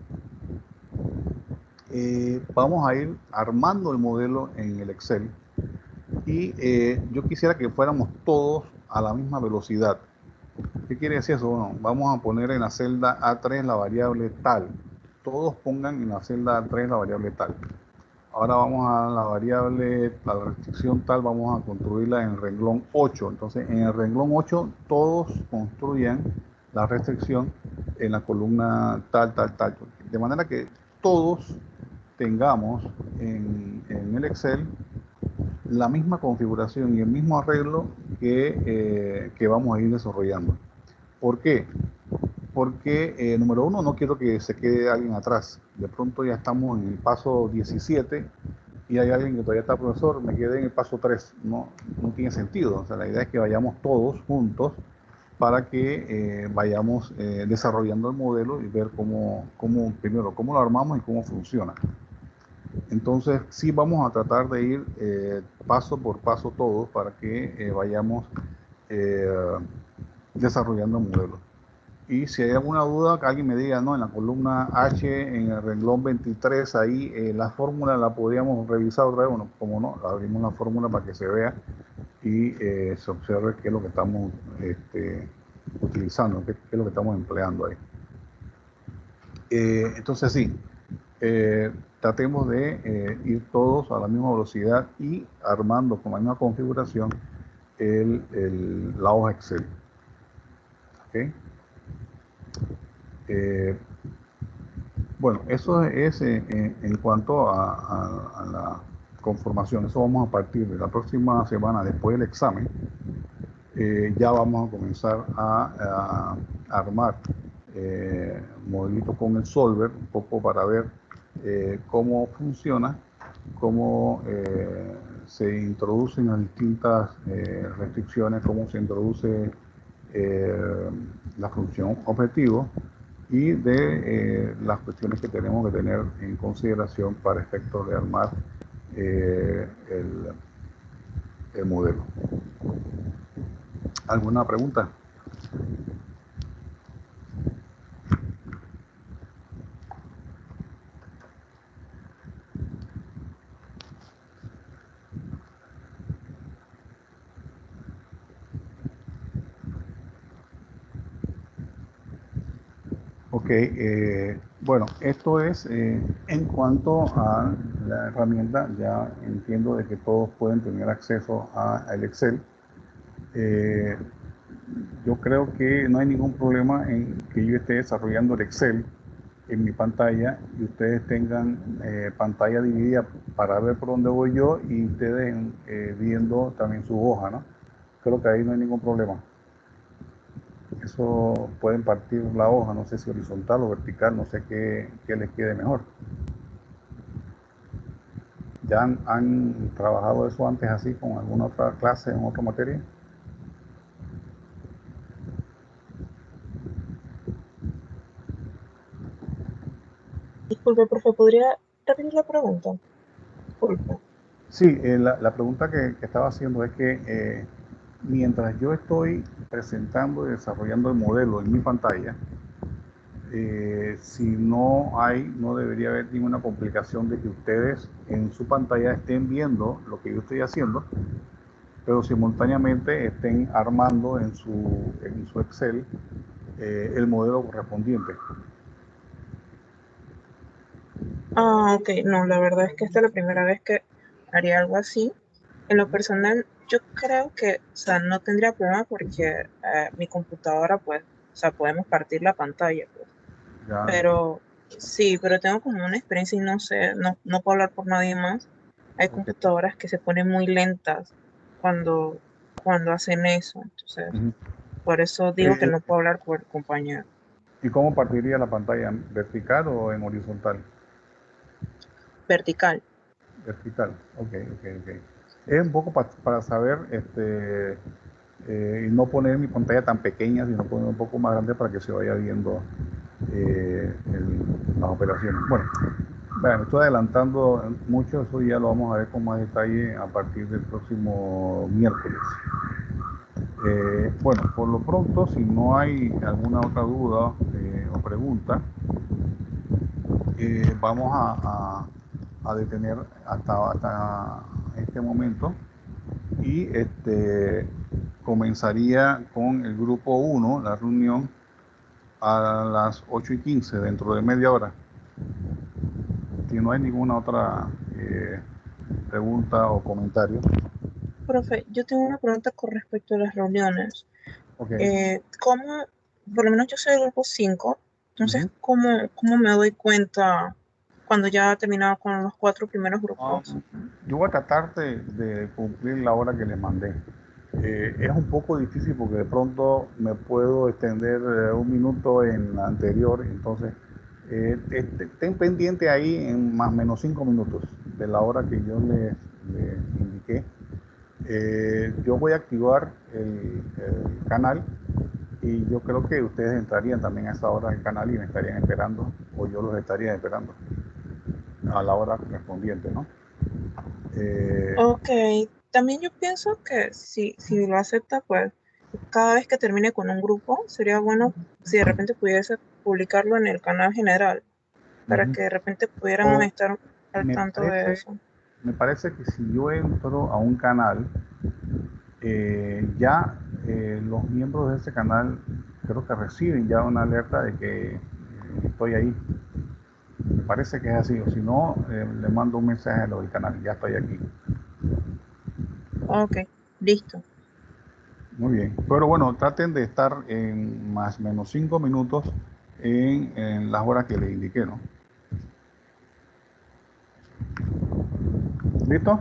A: vamos a ir armando el modelo en el Excel y yo quisiera que fuéramos todos a la misma velocidad. ¿Qué quiere decir eso? Bueno, vamos a poner en la celda A3 la variable tal. Todos pongan en la celda A3 la variable tal. Ahora vamos a la variable, a la restricción tal, vamos a construirla en el renglón 8. Entonces, en el renglón 8, todos construyan la restricción en la columna tal. De manera que todos tengamos en el Excel la misma configuración y el mismo arreglo que vamos a ir desarrollando. ¿Por qué? Porque, número uno, no quiero que se quede alguien atrás. De pronto ya estamos en el paso 17 y hay alguien que todavía está, profesor, me quedé en el paso 3. No tiene sentido. O sea, la idea es que vayamos todos juntos para que vayamos desarrollando el modelo y ver primero, cómo lo armamos y cómo funciona. Entonces, sí vamos a tratar de ir paso por paso todos para que vayamos eh, desarrollando modelos. Y si hay alguna duda, que alguien me diga, no, en la columna H, en el renglón 23, ahí la fórmula la podríamos revisar otra vez. Bueno, como no, abrimos la fórmula para que se vea y se observe qué es lo que estamos utilizando, qué es lo que estamos empleando ahí. Entonces sí, tratemos de ir todos a la misma velocidad y armando con la misma configuración la hoja Excel. ¿Okay? Bueno, eso es en cuanto a la conformación. Eso vamos a partir de la próxima semana, después del examen. Ya vamos a comenzar a armar modelitos con el solver, un poco para ver cómo funciona, cómo se introducen las distintas restricciones, cómo se introduce la función objetivo y de las cuestiones que tenemos que tener en consideración para efectos de armar el modelo. ¿Alguna pregunta? Ok, bueno, esto es en cuanto a la herramienta. Ya entiendo de que todos pueden tener acceso al Excel. Yo creo que no hay ningún problema en que yo esté desarrollando el Excel en mi pantalla y ustedes tengan pantalla dividida para ver por dónde voy yo y ustedes viendo también su hoja, ¿no? Creo que ahí no hay ningún problema. Eso pueden partir la hoja, no sé si horizontal o vertical, no sé qué les quede mejor. ¿Ya han trabajado eso antes así con alguna otra clase, en otra materia?
H: Disculpe, profe, ¿podría repetir la pregunta? Disculpe.
A: Sí, la pregunta que estaba haciendo es que mientras yo estoy presentando y desarrollando el modelo en mi pantalla, si no debería haber ninguna complicación de que ustedes en su pantalla estén viendo lo que yo estoy haciendo, pero simultáneamente estén armando en su Excel el modelo correspondiente.
H: Ah, ok, no, la verdad es que esta es la primera vez que haría algo así. En lo personal, yo creo que, o sea, no tendría problema porque mi computadora, pues, o sea, podemos partir la pantalla, pues.
A: Ya.
H: Pero sí, pero tengo como una experiencia y no sé, no puedo hablar por nadie más. Hay
A: Ok.
H: computadoras que se ponen muy lentas cuando hacen eso. Entonces,
A: Ujú.
H: por eso digo que
A: Eh,
H: no puedo hablar por el compañero.
A: ¿Y cómo partiría la pantalla? ¿Vertical o en horizontal?
H: Vertical.
A: Vertical, ok. Es un poco para saber y no poner mi pantalla tan pequeña, sino poner un poco más grande para que se vaya viendo las operaciones. Bueno, me estoy adelantando mucho, eso ya lo vamos a ver con más detalle a partir del próximo miércoles. Bueno, por lo pronto, si no hay alguna otra duda o pregunta, vamos a detener hasta este momento y comenzaría con el grupo 1, la reunión, a las 8:15, dentro de media hora. Si no hay ninguna otra pregunta o comentario.
H: Profe, yo tengo una pregunta con respecto a las reuniones.
A: Ok.
H: ¿Cómo, por lo menos yo soy del grupo 5, entonces,
A: Ujú.
H: ¿cómo me doy cuenta cuando ya he terminado con los 4 primeros grupos?
A: Yo voy a tratar de cumplir la hora que les mandé. Es un poco difícil porque de pronto me puedo extender un minuto en la anterior, entonces estén pendiente ahí en más o menos 5 minutos de la hora que yo les indiqué. Yo voy a activar el canal y yo creo que ustedes entrarían también a esa hora al canal y me estarían esperando, o yo los estaría esperando. a la hora correspondiente, ¿no?
H: Ok, también yo pienso que si lo acepta, pues cada vez que termine con un grupo, sería bueno si de repente pudiese publicarlo en el canal general, para
A: Ujú.
H: que de repente pudiéramos
A: O
H: estar al
A: me
H: tanto de
A: parece,
H: eso.
A: me parece que si yo entro a un canal, ya los miembros de ese canal creo que reciben ya una alerta de que estoy ahí. Me parece que es así, o si no, le mando un mensaje a los del canal, ya estoy aquí.
H: Ok, listo.
A: Muy bien, pero bueno, traten de estar en más o menos 5 minutos en las horas que les indiqué, ¿no? ¿Listo?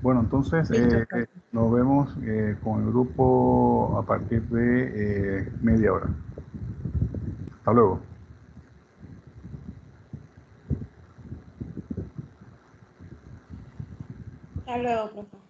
A: Bueno, entonces
H: Listo, profe.
A: nos vemos con el grupo a partir de media hora. Hasta luego.
F: Hasta luego, profe.